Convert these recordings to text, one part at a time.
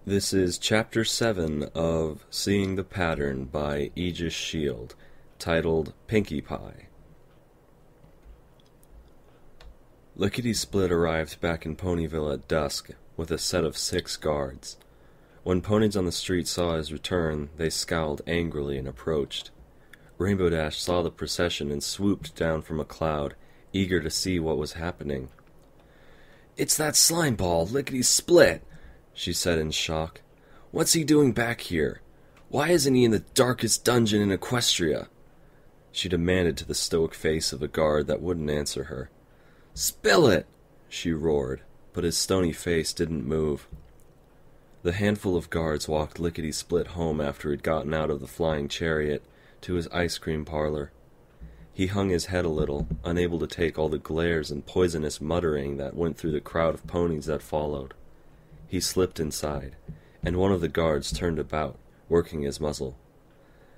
This is Chapter 7 of Seeing the Pattern by Aegis Shield, titled Pinkie Pie. Lickety-Split arrived back in Ponyville at dusk with a set of 6 guards. When ponies on the street saw his return, they scowled angrily and approached. Rainbow Dash saw the procession and swooped down from a cloud, eager to see what was happening. "It's that slime ball, Lickety-Split!" she said in shock. "What's he doing back here? Why isn't he in the darkest dungeon in Equestria?" She demanded to the stoic face of a guard that wouldn't answer her. "Spill it!" she roared, but his stony face didn't move. The handful of guards walked Lickety-Split home after he'd gotten out of the flying chariot to his ice cream parlor. He hung his head a little, unable to take all the glares and poisonous muttering that went through the crowd of ponies that followed. He slipped inside, and one of the guards turned about, working his muzzle.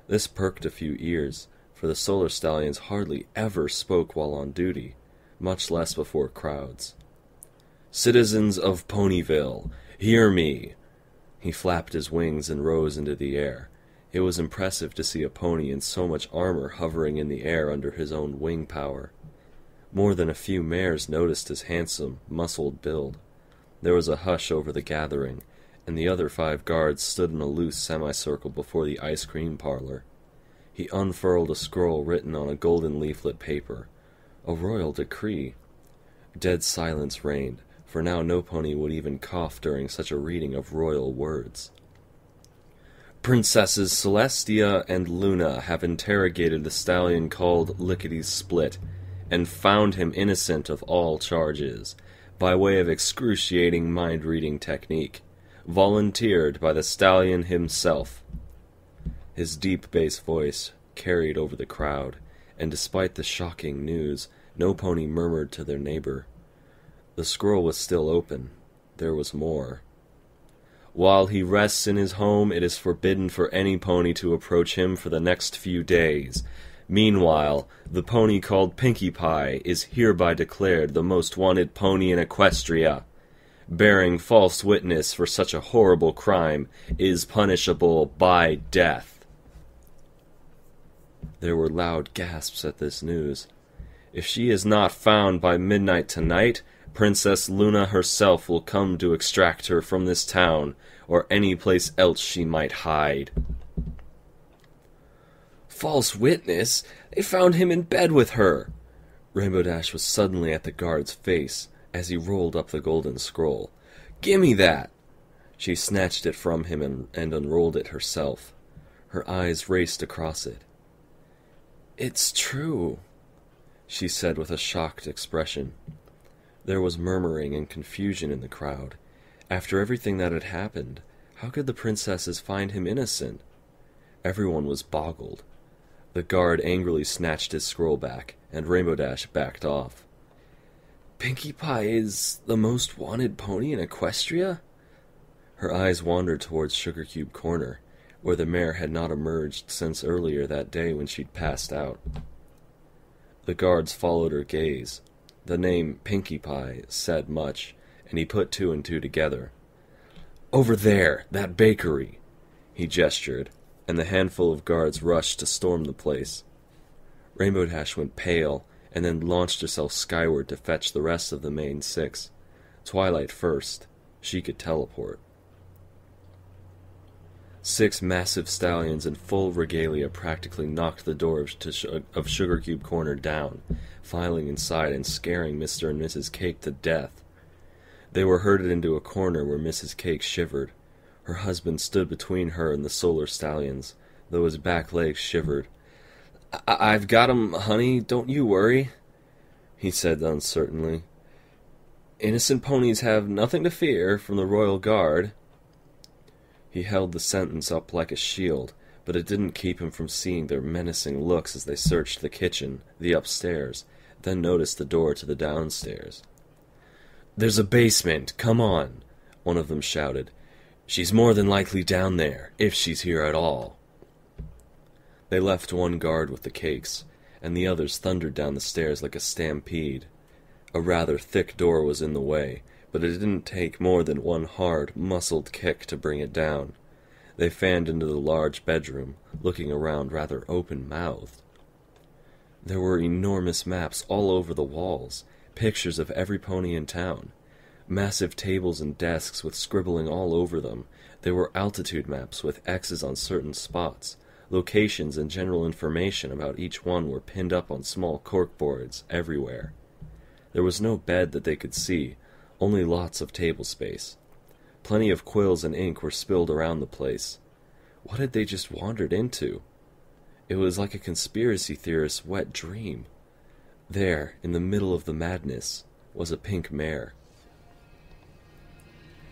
This perked a few ears, for the Solar Stallions hardly ever spoke while on duty, much less before crowds. "Citizens of Ponyville, hear me!" He flapped his wings and rose into the air. It was impressive to see a pony in so much armor hovering in the air under his own wing power. More than a few mares noticed his handsome, muscled build. There was a hush over the gathering, and the other 5 guards stood in a loose semicircle before the ice cream parlor. He unfurled a scroll written on a golden leaflet paper. A royal decree. Dead silence reigned, for now no pony would even cough during such a reading of royal words. "Princesses Celestia and Luna have interrogated the stallion called Lickety-Split, and found him innocent of all charges, by way of excruciating mind-reading technique, volunteered by the stallion himself." His deep bass voice carried over the crowd, and despite the shocking news, no pony murmured to their neighbor. The scroll was still open. There was more. "While he rests in his home, it is forbidden for any pony to approach him for the next few days. Meanwhile, the pony called Pinkie Pie is hereby declared the most wanted pony in Equestria. Bearing false witness for such a horrible crime is punishable by death." There were loud gasps at this news. "If she is not found by midnight tonight, Princess Luna herself will come to extract her from this town, or any place else she might hide." "False witness? They found him in bed with her!" Rainbow Dash was suddenly at the guard's face as he rolled up the golden scroll. "Gimme that!" She snatched it from him and unrolled it herself. Her eyes raced across it. "It's true," she said with a shocked expression. There was murmuring and confusion in the crowd. After everything that had happened, how could the princesses find him innocent? Everyone was boggled. The guard angrily snatched his scroll back, and Rainbow Dash backed off. "Pinkie Pie is the most wanted pony in Equestria?" Her eyes wandered towards Sugar Cube Corner, where the mare had not emerged since earlier that day when she'd passed out. The guards followed her gaze. The name Pinkie Pie said much, and he put 2 and 2 together. "Over there, that bakery!" He gestured, and the handful of guards rushed to storm the place. Rainbow Dash went pale, and then launched herself skyward to fetch the rest of the main 6. Twilight first. She could teleport. 6 massive stallions in full regalia practically knocked the door of Sugar Cube Corner down, filing inside and scaring Mr. and Mrs. Cake to death. They were herded into a corner where Mrs. Cake shivered. Her husband stood between her and the Solar Stallions, though his back legs shivered. I've got 'em, honey, don't you worry," he said uncertainly. "Innocent ponies have nothing to fear from the Royal Guard." He held the sentence up like a shield, but it didn't keep him from seeing their menacing looks as they searched the kitchen, the upstairs, then noticed the door to the downstairs. "There's a basement, come on," one of them shouted. "She's more than likely down there, if she's here at all." They left one guard with the cakes, and the others thundered down the stairs like a stampede. A rather thick door was in the way, but it didn't take more than one hard, muscled kick to bring it down. They fanned into the large bedroom, looking around rather open-mouthed. There were enormous maps all over the walls, pictures of every pony in town. Massive tables and desks with scribbling all over them. There were altitude maps with X's on certain spots. Locations and general information about each one were pinned up on small corkboards everywhere. There was no bed that they could see, only lots of table space. Plenty of quills and ink were spilled around the place. What had they just wandered into? It was like a conspiracy theorist's wet dream. There, in the middle of the madness, was a pink mare.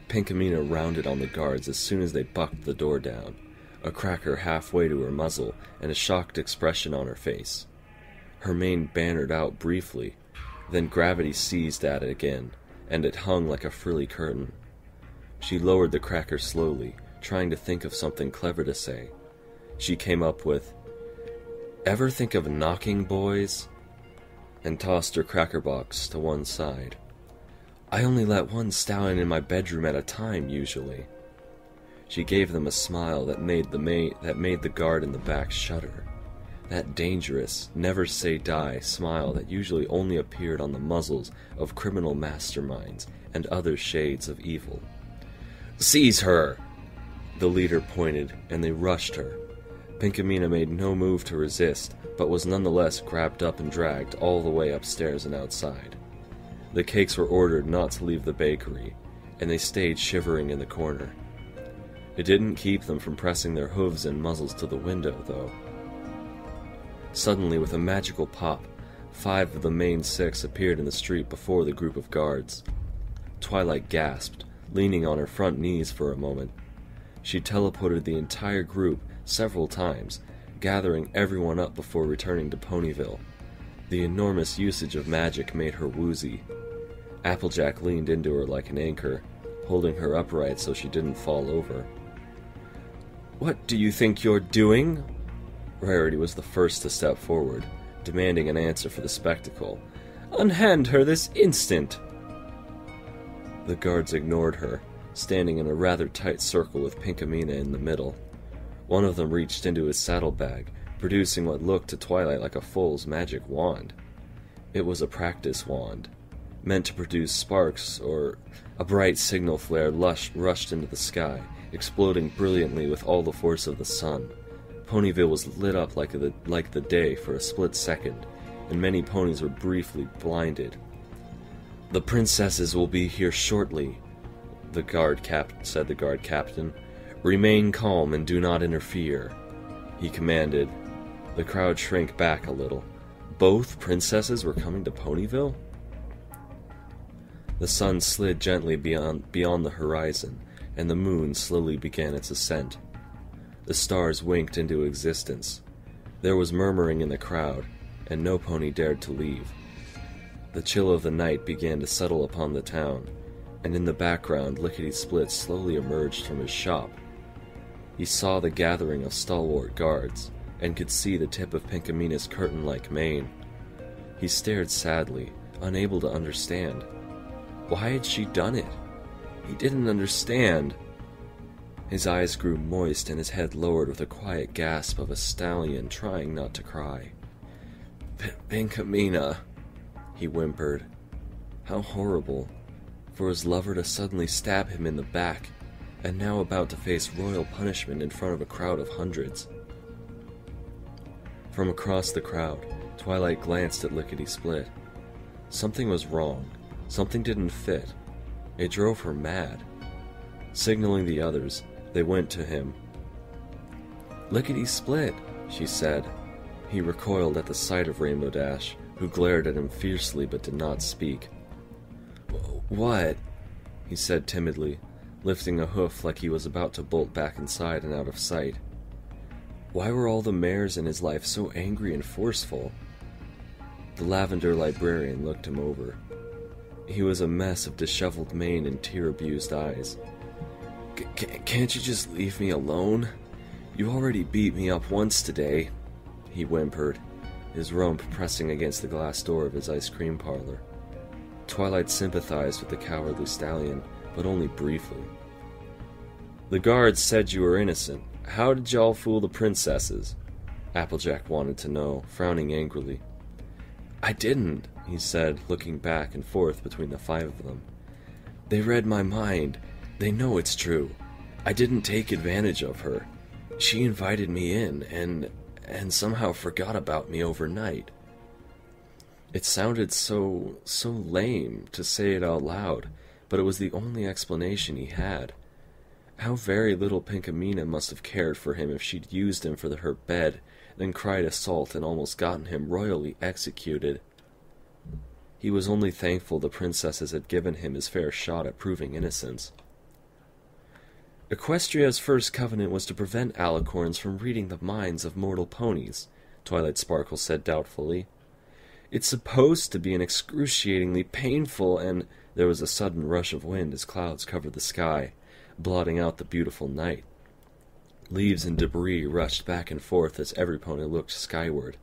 Pinkamena rounded on the guards as soon as they bucked the door down, a cracker halfway to her muzzle and a shocked expression on her face. Her mane bannered out briefly, then gravity seized at it again, and it hung like a frilly curtain. She lowered the cracker slowly, trying to think of something clever to say. She came up with, "Ever think of knocking, boys?" and tossed her cracker box to one side. "I only let one stallion in my bedroom at a time, usually." She gave them a smile that made the guard in the back shudder. That dangerous, never-say-die smile that usually only appeared on the muzzles of criminal masterminds and other shades of evil. "Seize her!" The leader pointed, and they rushed her. Pinkamena made no move to resist, but was nonetheless grabbed up and dragged all the way upstairs and outside. The cakes were ordered not to leave the bakery, and they stayed shivering in the corner. It didn't keep them from pressing their hooves and muzzles to the window, though. Suddenly, with a magical pop, 5 of the main 6 appeared in the street before the group of guards. Twilight gasped, leaning on her front knees for a moment. She teleported the entire group several times, gathering everyone up before returning to Ponyville. The enormous usage of magic made her woozy. Applejack leaned into her like an anchor, holding her upright so she didn't fall over. "What do you think you're doing?" Rarity was the first to step forward, demanding an answer for the spectacle. "Unhand her this instant!" The guards ignored her, standing in a rather tight circle with Pinkamena in the middle. One of them reached into his saddlebag, producing what looked to Twilight like a fool's magic wand. It was a practice wand, meant to produce sparks, or a bright signal flare rushed into the sky, exploding brilliantly with all the force of the sun. Ponyville was lit up like the day for a split second, and many ponies were briefly blinded. "The princesses will be here shortly," said the guard captain. "Remain calm and do not interfere," he commanded. The crowd shrank back a little. Both princesses were coming to Ponyville? The sun slid gently beyond the horizon, and the moon slowly began its ascent. The stars winked into existence. There was murmuring in the crowd, and no pony dared to leave. The chill of the night began to settle upon the town, and in the background Lickety-Split slowly emerged from his shop. He saw the gathering of stalwart guards, and could see the tip of Pinkamena's curtain-like mane. He stared sadly, unable to understand. Why had she done it? He didn't understand. His eyes grew moist and his head lowered with a quiet gasp of a stallion trying not to cry. "Pinkamena," he whimpered. How horrible, for his lover to suddenly stab him in the back, and now about to face royal punishment in front of a crowd of hundreds. From across the crowd, Twilight glanced at Lickety-Split. Something was wrong. Something didn't fit. It drove her mad. Signaling the others, they went to him. "Lickety-Split," she said. He recoiled at the sight of Rainbow Dash, who glared at him fiercely but did not speak. "What?" he said timidly, lifting a hoof like he was about to bolt back inside and out of sight. Why were all the mares in his life so angry and forceful? The lavender librarian looked him over. He was a mess of disheveled mane and tear-abused eyes. Can't you just leave me alone? You already beat me up once today," he whimpered, his rump pressing against the glass door of his ice cream parlor. Twilight sympathized with the cowardly stallion, but only briefly. "The guards said you were innocent. How did y'all fool the princesses?" Applejack wanted to know, frowning angrily. "I didn't," he said, looking back and forth between the 5 of them. "They read my mind. They know it's true. I didn't take advantage of her. She invited me in, and somehow forgot about me overnight." It sounded so lame to say it out loud, but it was the only explanation he had. How very little Pinkamena must have cared for him if she'd used him for her bed, then cried assault and almost gotten him royally executed. He was only thankful the princesses had given him his fair shot at proving innocence. "Equestria's first covenant was to prevent alicorns from reading the minds of mortal ponies," Twilight Sparkle said doubtfully. "It's supposed to be an excruciatingly painful and—" There was a sudden rush of wind as clouds covered the sky, blotting out the beautiful night. Leaves and debris rushed back and forth as every pony looked skyward.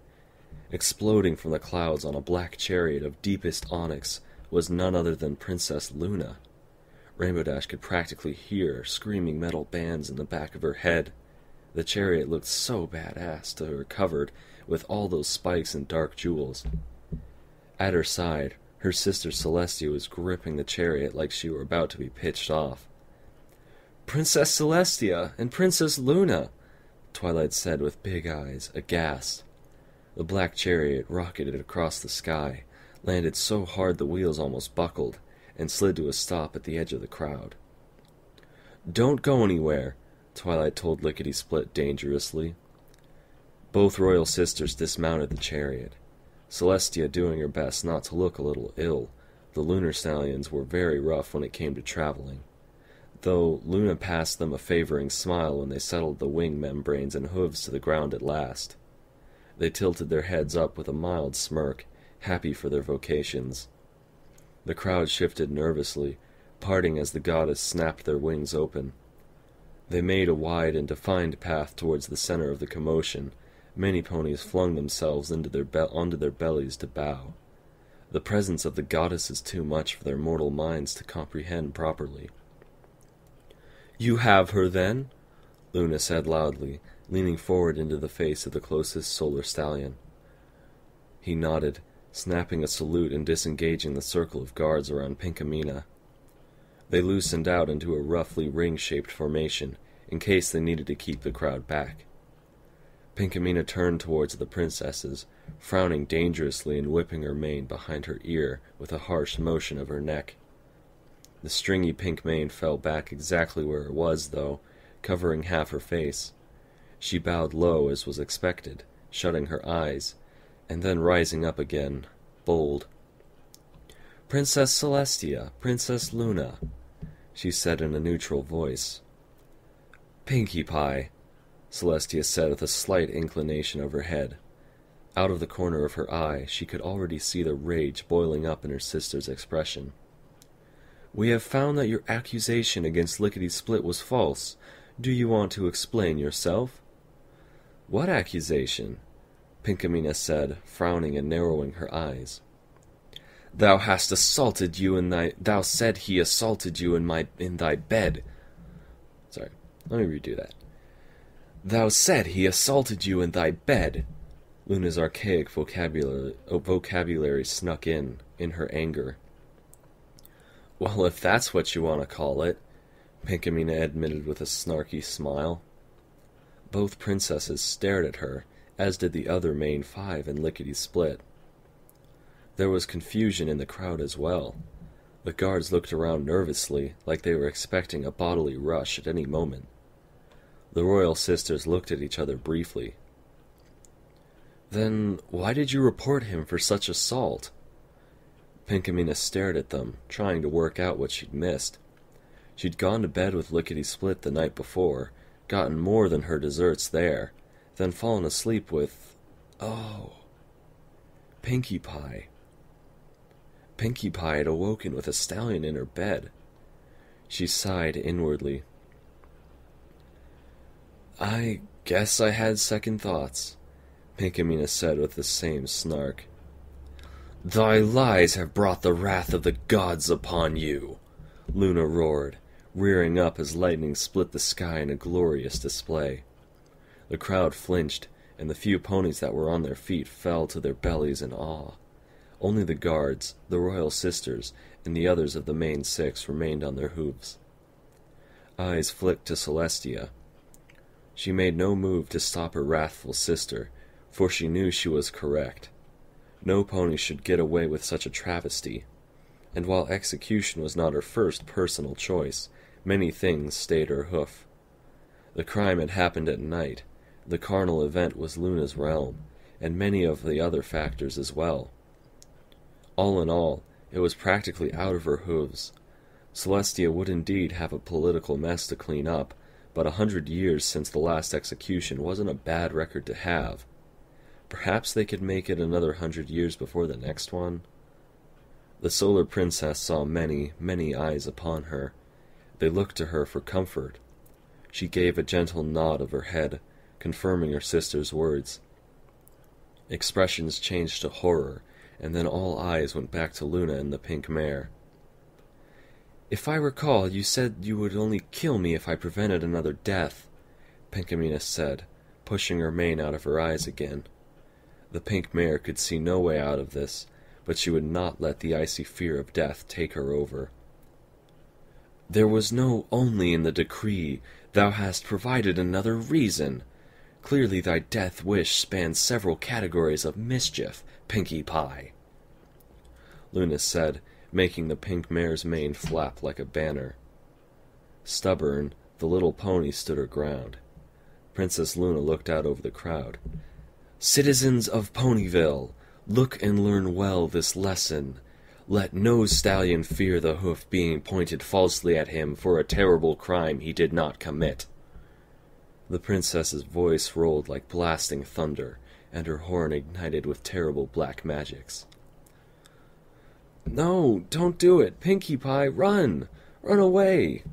Exploding from the clouds on a black chariot of deepest onyx was none other than Princess Luna. Rainbow Dash could practically hear screaming metal bands in the back of her head. The chariot looked so badass to her, covered with all those spikes and dark jewels. At her side, her sister Celestia was gripping the chariot like she were about to be pitched off. "Princess Celestia and Princess Luna!" Twilight said with big eyes, aghast. The black chariot rocketed across the sky, landed so hard the wheels almost buckled, and slid to a stop at the edge of the crowd. "Don't go anywhere," Twilight told Lickety-Split dangerously. Both royal sisters dismounted the chariot, Celestia doing her best not to look a little ill. The lunar stallions were very rough when it came to traveling, though Luna passed them a favoring smile when they settled the wing membranes and hooves to the ground at last. They tilted their heads up with a mild smirk, happy for their vocations. The crowd shifted nervously, parting as the goddess snapped their wings open. They made a wide and defined path towards the center of the commotion. Many ponies flung themselves onto their bellies to bow. The presence of the goddess is too much for their mortal minds to comprehend properly. "You have her, then?" Luna said loudly, leaning forward into the face of the closest solar stallion. He nodded, snapping a salute and disengaging the circle of guards around Pinkamena. They loosened out into a roughly ring-shaped formation, in case they needed to keep the crowd back. Pinkamena turned towards the princesses, frowning dangerously and whipping her mane behind her ear with a harsh motion of her neck. The stringy pink mane fell back exactly where it was, though, covering half her face. She bowed low as was expected, shutting her eyes, and then rising up again, bold. "Princess Celestia, Princess Luna," she said in a neutral voice. "Pinkie Pie," Celestia said with a slight inclination of her head. Out of the corner of her eye, she could already see the rage boiling up in her sister's expression. "We have found that your accusation against Lickety-Split was false. Do you want to explain yourself?" "What accusation?" Pinkamena said, frowning and narrowing her eyes. "Thou hast assaulted you in thy... Thou said he assaulted you in thy bed." Sorry, let me redo that. "Thou said he assaulted you in thy bed." Luna's archaic vocabulary snuck in her anger. "Well, if that's what you want to call it," Pinkamena admitted with a snarky smile. Both princesses stared at her, as did the other main 5 and Lickety-Split. There was confusion in the crowd as well. The guards looked around nervously, like they were expecting a bodily rush at any moment. The royal sisters looked at each other briefly. "Then why did you report him for such assault?" Pinkamena stared at them, trying to work out what she'd missed. She'd gone to bed with Lickety-Split the night before, gotten more than her deserts there, then fallen asleep with... Oh! Pinkie Pie. Pinkie Pie had awoken with a stallion in her bed. She sighed inwardly. "I guess I had second thoughts," Pinkamena said with the same snark. "Thy lies have brought the wrath of the gods upon you," Luna roared, rearing up as lightning split the sky in a glorious display. The crowd flinched, and the few ponies that were on their feet fell to their bellies in awe. Only the guards, the royal sisters, and the others of the main six remained on their hooves. Eyes flicked to Celestia. She made no move to stop her wrathful sister, for she knew she was correct. No pony should get away with such a travesty. And while execution was not her first personal choice, many things stayed her hoof. The crime had happened at night, the carnal event was Luna's realm, and many of the other factors as well. All in all, it was practically out of her hooves. Celestia would indeed have a political mess to clean up, but 100 years since the last execution wasn't a bad record to have. Perhaps they could make it another 100 years before the next one? The Solar Princess saw many, many eyes upon her. They looked to her for comfort. She gave a gentle nod of her head, confirming her sister's words. Expressions changed to horror, and then all eyes went back to Luna and the pink mare. "If I recall, you said you would only kill me if I prevented another death," Pinkamena said, pushing her mane out of her eyes again. The pink mare could see no way out of this, but she would not let the icy fear of death take her over. "There was no only in the decree. Thou hast provided another reason. Clearly thy death wish spans several categories of mischief, Pinkie Pie," Luna said, making the pink mare's mane flap like a banner. Stubborn, the little pony stood her ground. Princess Luna looked out over the crowd. "Citizens of Ponyville, look and learn well this lesson. Let no stallion fear the hoof being pointed falsely at him for a terrible crime he did not commit." The princess's voice rolled like blasting thunder, and her horn ignited with terrible black magics. "No, don't do it! Pinkie Pie, run! Run away!"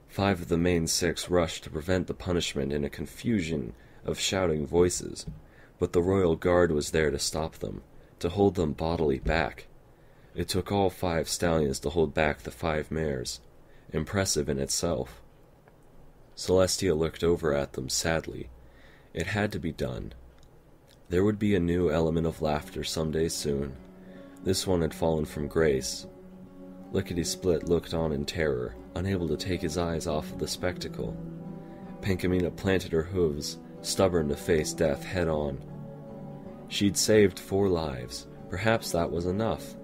5 of the main 6 rushed to prevent the punishment in a confusion of shouting voices, but the royal guard was there to stop them, to hold them bodily back. It took all 5 stallions to hold back the 5 mares, impressive in itself. Celestia looked over at them sadly. It had to be done. There would be a new element of laughter someday soon. This one had fallen from grace. Lickety-Split looked on in terror, unable to take his eyes off of the spectacle. Pinkamena planted her hooves, stubborn to face death head-on. She'd saved 4 lives. Perhaps that was enough.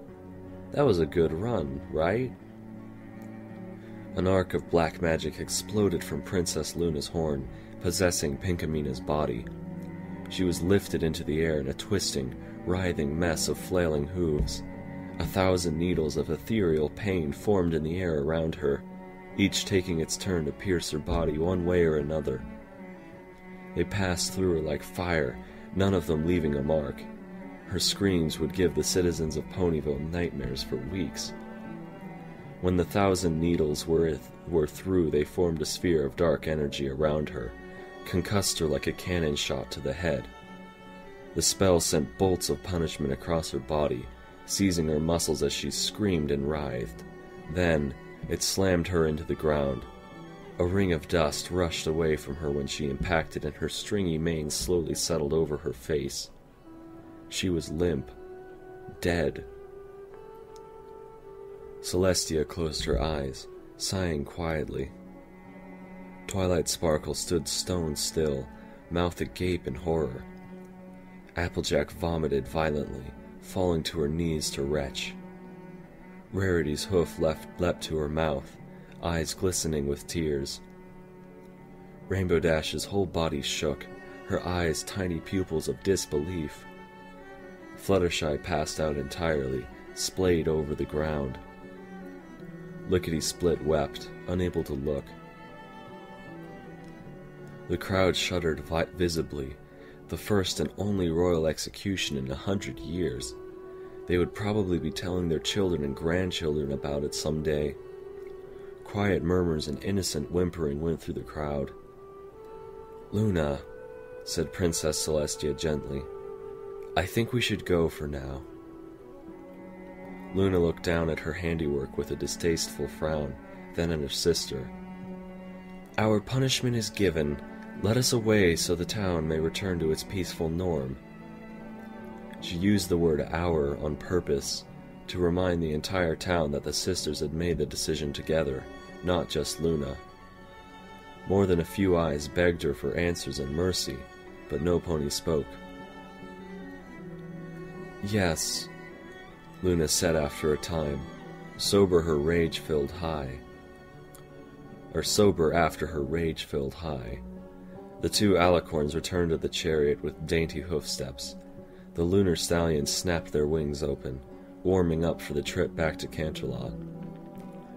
That was a good run, right? An arc of black magic exploded from Princess Luna's horn, possessing Pinkamena's body. She was lifted into the air in a twisting, writhing mess of flailing hooves. 1,000 needles of ethereal pain formed in the air around her, each taking its turn to pierce her body one way or another. They passed through her like fire, none of them leaving a mark. Her screams would give the citizens of Ponyville nightmares for weeks. When the 1,000 needles were through, they formed a sphere of dark energy around her, concussed her like a cannon shot to the head. The spell sent bolts of punishment across her body, seizing her muscles as she screamed and writhed. Then, it slammed her into the ground. A ring of dust rushed away from her when she impacted, and her stringy mane slowly settled over her face. She was limp, dead. Celestia closed her eyes, sighing quietly. Twilight Sparkle stood stone still, mouth agape in horror. Applejack vomited violently, falling to her knees to retch. Rarity's hoof leapt to her mouth, eyes glistening with tears. Rainbow Dash's whole body shook, her eyes tiny pupils of disbelief. Fluttershy passed out entirely, splayed over the ground. Lickety-Split wept, unable to look. The crowd shuddered visibly. The first and only royal execution in 100 years. They would probably be telling their children and grandchildren about it someday. Quiet murmurs and innocent whimpering went through the crowd. "Luna," said Princess Celestia gently, "I think we should go for now." Luna looked down at her handiwork with a distasteful frown, then at her sister. "Our punishment is given. Let us away so the town may return to its peaceful norm." She used the word "our" on purpose, to remind the entire town that the sisters had made the decision together, not just Luna. More than a few eyes begged her for answers and mercy, but no pony spoke. "Yes," Luna said after a time, sober after her rage-filled high. The two alicorns returned to the chariot with dainty hoofsteps. The lunar stallions snapped their wings open, warming up for the trip back to Canterlot.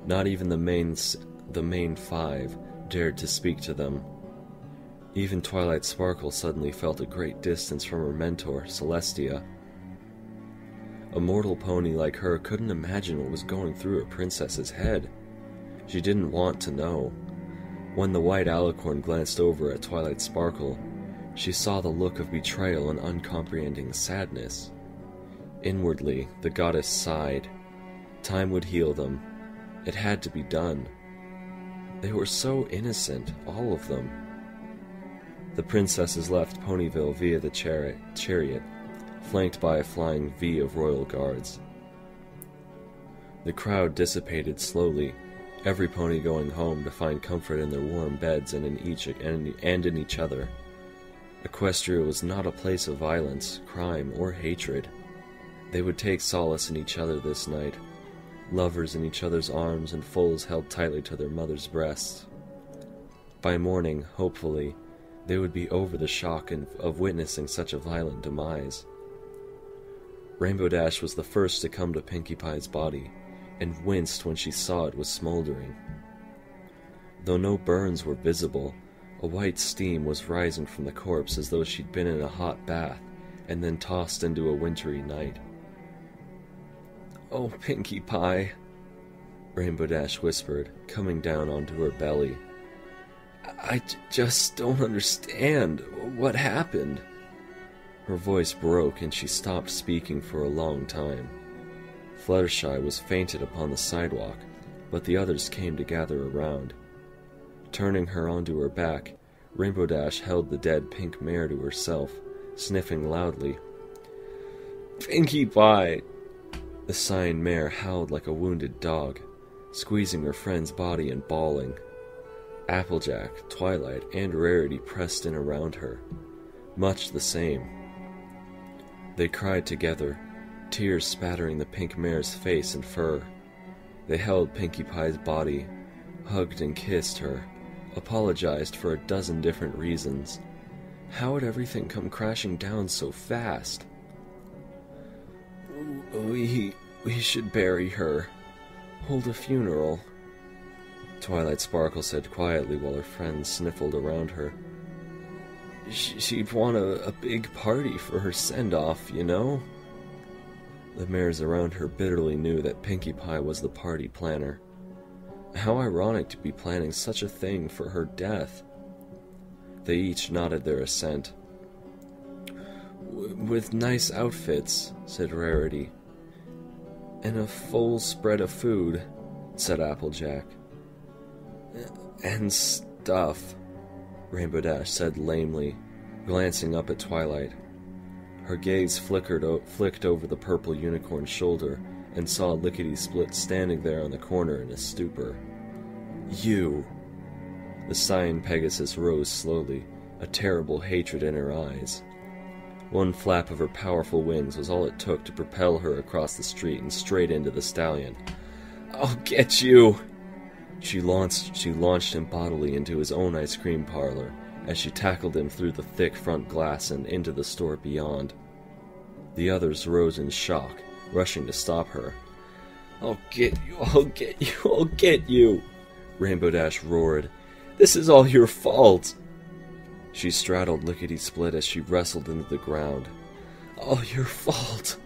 Not even the main five dared to speak to them. Even Twilight Sparkle suddenly felt a great distance from her mentor, Celestia. A mortal pony like her couldn't imagine what was going through a princess's head. She didn't want to know. When the white alicorn glanced over at Twilight Sparkle, she saw the look of betrayal and uncomprehending sadness. Inwardly, the goddess sighed. Time would heal them. It had to be done. They were so innocent, all of them. The princesses left Ponyville via the chariot, flanked by a flying V of royal guards. The crowd dissipated slowly, every pony going home to find comfort in their warm beds and in each other. Equestria was not a place of violence, crime, or hatred. They would take solace in each other this night, lovers in each other's arms and foals held tightly to their mother's breasts. By morning, hopefully, they would be over the shock of witnessing such a violent demise. Rainbow Dash was the first to come to Pinkie Pie's body, and winced when she saw it was smoldering. Though no burns were visible, a white steam was rising from the corpse as though she'd been in a hot bath, and then tossed into a wintry night. "Oh, Pinkie Pie," Rainbow Dash whispered, coming down onto her belly. I just don't understand. What happened?" Her voice broke and she stopped speaking for a long time. Fluttershy was fainted upon the sidewalk, but the others came to gather around. Turning her onto her back, Rainbow Dash held the dead pink mare to herself, sniffing loudly. "Pinkie Pie!" The sighing mare howled like a wounded dog, squeezing her friend's body and bawling. Applejack, Twilight, and Rarity pressed in around her, much the same. They cried together, tears spattering the pink mare's face and fur. They held Pinkie Pie's body, hugged and kissed her, apologized for a dozen different reasons. How had everything come crashing down so fast? We should bury her. Hold a funeral," Twilight Sparkle said quietly while her friends sniffled around her. She'd want a big party for her send-off, you know?" The mares around her bitterly knew that Pinkie Pie was the party planner. How ironic to be planning such a thing for her death. They each nodded their assent. "With nice outfits," said Rarity. "And a full spread of food," said Applejack. "And stuff," Rainbow Dash said lamely, glancing up at Twilight. Her gaze flicked over the purple unicorn's shoulder and saw Lickety-Split standing there on the corner in a stupor. "You!" The sighing Pegasus rose slowly, a terrible hatred in her eyes. One flap of her powerful wings was all it took to propel her across the street and straight into the stallion. "I'll get you!" She launched him bodily into his own ice cream parlor as she tackled him through the thick front glass and into the store beyond. The others rose in shock, rushing to stop her. "I'll get you! I'll get you! I'll get you!" Rainbow Dash roared. "This is all your fault!" She straddled Lickety-Split as she wrestled into the ground. "All your fault!"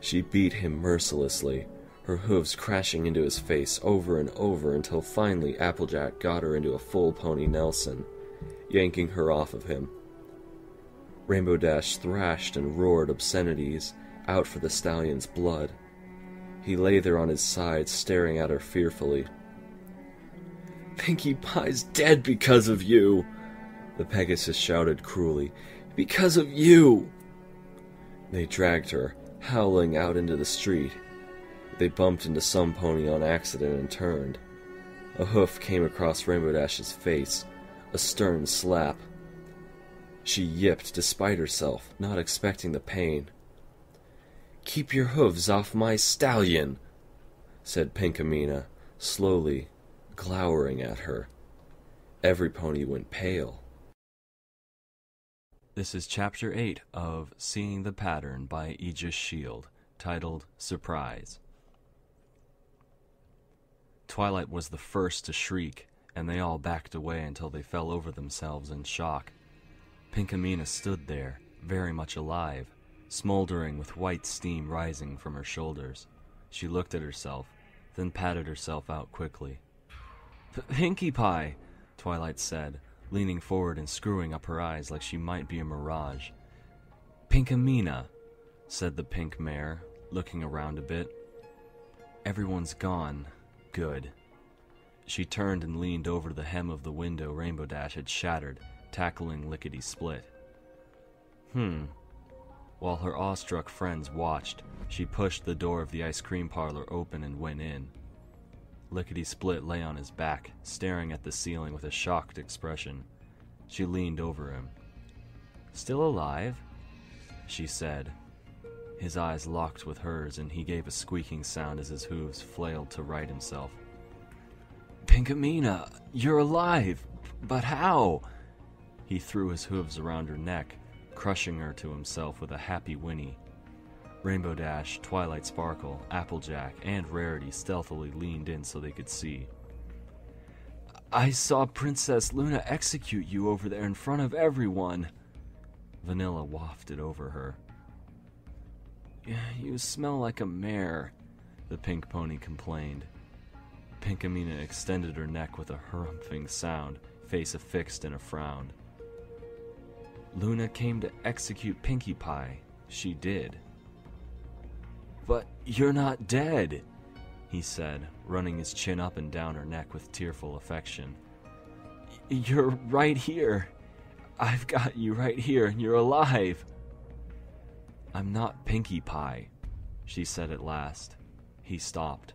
She beat him mercilessly, her hooves crashing into his face over and over until finally Applejack got her into a full pony Nelson, yanking her off of him. Rainbow Dash thrashed and roared obscenities, out for the stallion's blood, He lay there on his side, staring at her fearfully. "Pinkie Pie's dead because of you!" the Pegasus shouted cruelly. "Because of you!" They dragged her, howling, out into the street. They bumped into some pony on accident and turned. A hoof came across Rainbow Dash's face, a stern slap. She yipped despite herself, not expecting the pain. "Keep your hooves off my stallion," said Pinkamena, slowly, glowering at her. Every pony went pale. This is Chapter 8 of Seeing the Pattern by Aegis Shield, titled Surprise. Twilight was the first to shriek, and they all backed away until they fell over themselves in shock. Pinkamena stood there, very much alive, smoldering with white steam rising from her shoulders. She looked at herself, then patted herself out quickly. "Pinkie Pie," Twilight said, leaning forward and screwing up her eyes like she might be a mirage. "Pinkamena," said the pink mare, looking around a bit. "Everyone's gone. Good." She turned and leaned over the hem of the window Rainbow Dash had shattered, tackling Lickety-Split. While her awestruck friends watched, she pushed the door of the ice cream parlor open and went in. Lickety-Split lay on his back, staring at the ceiling with a shocked expression. She leaned over him. "Still alive?" she said. His eyes locked with hers, and he gave a squeaking sound as his hooves flailed to right himself. "Pinkamena, you're alive! But how?" He threw his hooves around her neck, crushing her to himself with a happy whinny. Rainbow Dash, Twilight Sparkle, Applejack, and Rarity stealthily leaned in so they could see. "I saw Princess Luna execute you over there in front of everyone," Vanilla wafted over her. "You smell like a mare," the pink pony complained. Pinkamena extended her neck with a harumphing sound, face affixed in a frown. "Luna came to execute Pinkie Pie. She did." "But you're not dead," he said, running his chin up and down her neck with tearful affection. "You're right here. I've got you right here, and you're alive." "I'm not Pinkie Pie," she said at last. He stopped.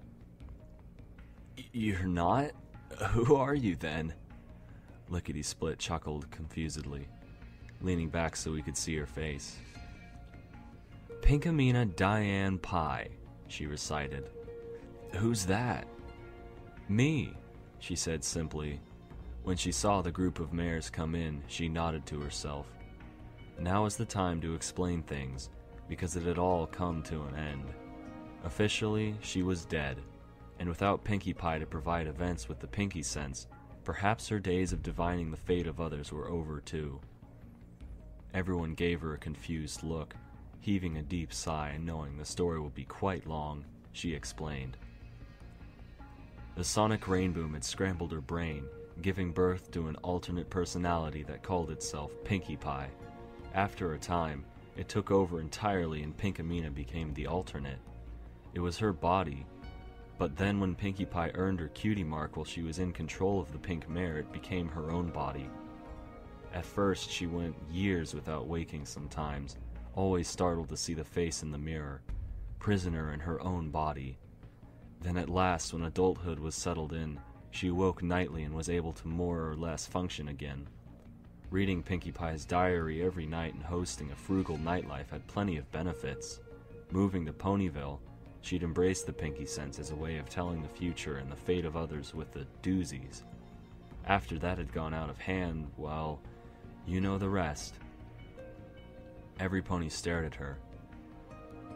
"You're not? Who are you, then?" Lickety-Split chuckled confusedly, leaning back so he could see her face. "Pinkamena Diane Pie," she recited. "Who's that?" "Me," she said simply. When she saw the group of mares come in, she nodded to herself. Now was the time to explain things, because it had all come to an end. Officially, she was dead, and without Pinkie Pie to provide events with the Pinkie sense, perhaps her days of divining the fate of others were over too. Everyone gave her a confused look, heaving a deep sigh and knowing the story would be quite long. She explained. The sonic rainboom had scrambled her brain, giving birth to an alternate personality that called itself Pinkie Pie. After a time, it took over entirely and Pinkamena became the alternate. It was her body, but then when Pinkie Pie earned her cutie mark while she was in control of the pink mare, it became her own body. At first, she went years without waking sometimes, always startled to see the face in the mirror, prisoner in her own body. Then at last, when adulthood was settled in, she woke nightly and was able to more or less function again. Reading Pinkie Pie's diary every night and hosting a frugal nightlife had plenty of benefits. Moving to Ponyville, she'd embraced the Pinkie sense as a way of telling the future and the fate of others with the doozies. After that had gone out of hand, well, you know the rest. Every pony stared at her.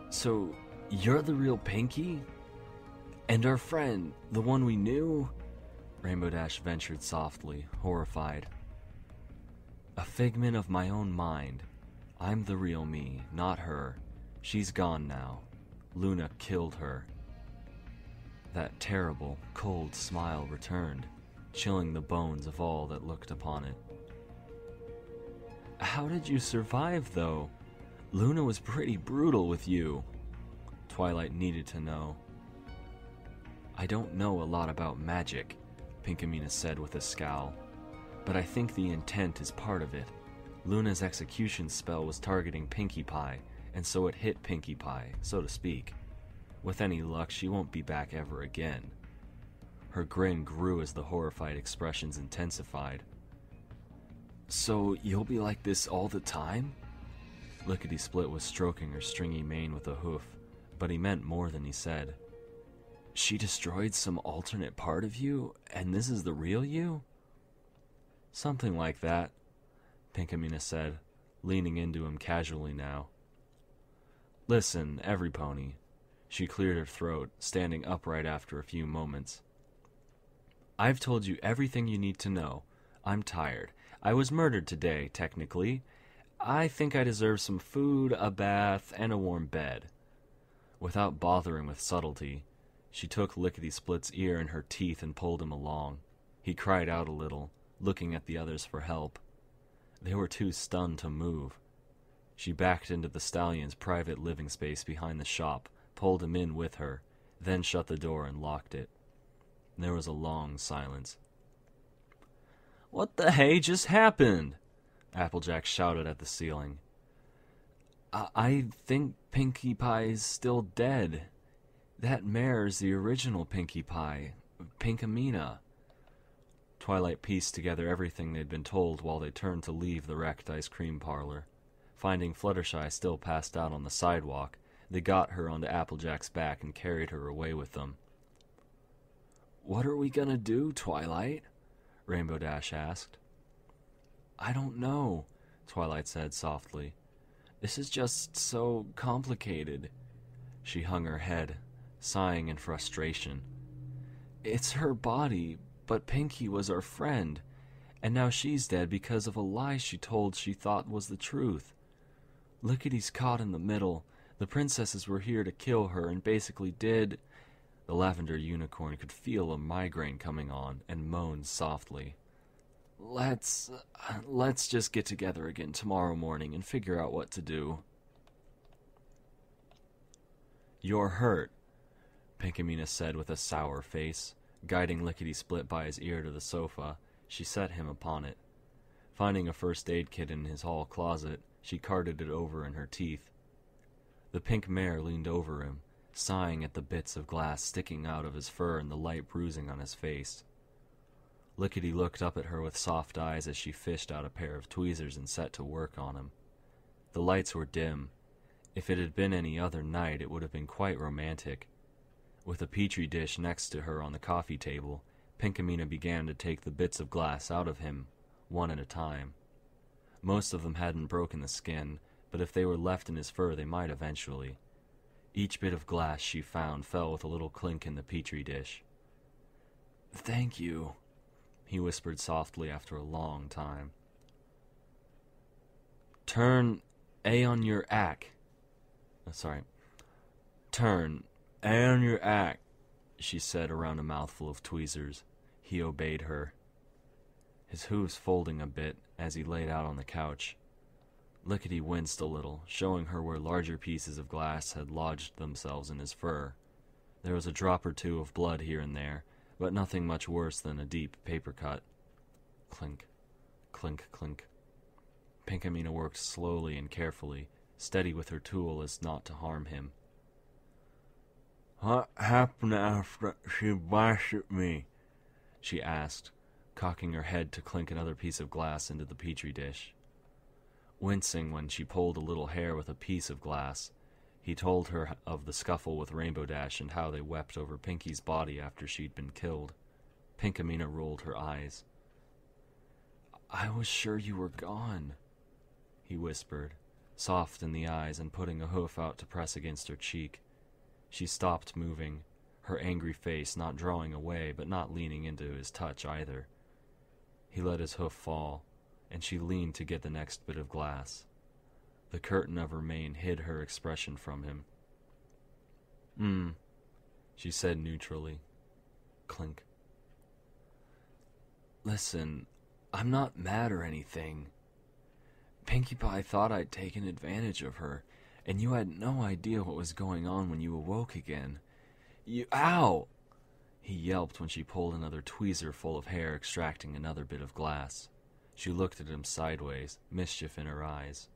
"So, you're the real Pinkie? And our friend, the one we knew?" Rainbow Dash ventured softly, horrified. "A figment of my own mind. I'm the real me, not her. She's gone now. Luna killed her." That terrible, cold smile returned, chilling the bones of all that looked upon it. "How did you survive, though? Luna was pretty brutal with you," Twilight needed to know. I don't know a lot about magic, Pinkamena said with a scowl, but I think the intent is part of it. Luna's execution spell was targeting Pinkie Pie, and so it hit Pinkie Pie, so to speak. With any luck, she won't be back ever again. Her grin grew as the horrified expressions intensified. So you'll be like this all the time? Lickety-Split was stroking her stringy mane with a hoof, but he meant more than he said. She destroyed some alternate part of you, and this is the real you? Something like that, Pinkamena said, leaning into him casually now. Listen, every pony. She cleared her throat, standing upright after a few moments. I've told you everything you need to know. I'm tired. I was murdered today, technically. I think I deserve some food, a bath, and a warm bed. Without bothering with subtlety, she took Lickety-Split's ear in her teeth and pulled him along. He cried out a little, looking at the others for help. They were too stunned to move. She backed into the stallion's private living space behind the shop, pulled him in with her, then shut the door and locked it. There was a long silence. What the hey just happened? Applejack shouted at the ceiling. I think Pinkie Pie is still dead. That mare's the original Pinkie Pie, Pinkamena. Twilight pieced together everything they'd been told while they turned to leave the wrecked ice cream parlor. Finding Fluttershy still passed out on the sidewalk, they got her onto Applejack's back and carried her away with them. What are we gonna do, Twilight? Rainbow Dash asked. I don't know, Twilight said softly. This is just so complicated. She hung her head, sighing in frustration. It's her body, but Pinkie was our friend, and now she's dead because of a lie she told she thought was the truth. Lickety's caught in the middle. The princesses were here to kill her and basically did... The lavender unicorn could feel a migraine coming on and moaned softly. Let's just get together again tomorrow morning and figure out what to do. You're hurt, Pinkamena said with a sour face. Guiding Lickety-Split by his ear to the sofa, she set him upon it. Finding a first aid kit in his hall closet, she carted it over in her teeth. The pink mare leaned over him, sighing at the bits of glass sticking out of his fur and the light bruising on his face. Lickety looked up at her with soft eyes as she fished out a pair of tweezers and set to work on him. The lights were dim. If it had been any other night, it would have been quite romantic. With a petri dish next to her on the coffee table, Pinkamena began to take the bits of glass out of him, one at a time. Most of them hadn't broken the skin, but if they were left in his fur, they might eventually. Each bit of glass she found fell with a little clink in the petri dish. Thank you, he whispered softly after a long time. Turn A on your ack. Turn A on your ack, she said around a mouthful of tweezers. He obeyed her, his hooves folding a bit as he laid out on the couch. Lickety winced a little, showing her where larger pieces of glass had lodged themselves in his fur. There was a drop or two of blood here and there, but nothing much worse than a deep paper cut. Clink, clink, clink. Pinkamena worked slowly and carefully, steady with her tool as not to harm him. What happened after she blasted me? She asked, cocking her head to clink another piece of glass into the petri dish. Wincing when she pulled a little hair with a piece of glass, he told her of the scuffle with Rainbow Dash and how they wept over Pinkie's body after she'd been killed. Pinkamena rolled her eyes. I was sure you were gone, he whispered, soft in the eyes and putting a hoof out to press against her cheek. She stopped moving, her angry face not drawing away but not leaning into his touch either. He let his hoof fall, and she leaned to get the next bit of glass. The curtain of her mane hid her expression from him. She said neutrally. Clink. Listen, I'm not mad or anything. Pinkie Pie thought I'd taken advantage of her, and you had no idea what was going on when you awoke again. Ow! He yelped when she pulled another tweezer full of hair, extracting another bit of glass. She looked at him sideways, mischief in her eyes.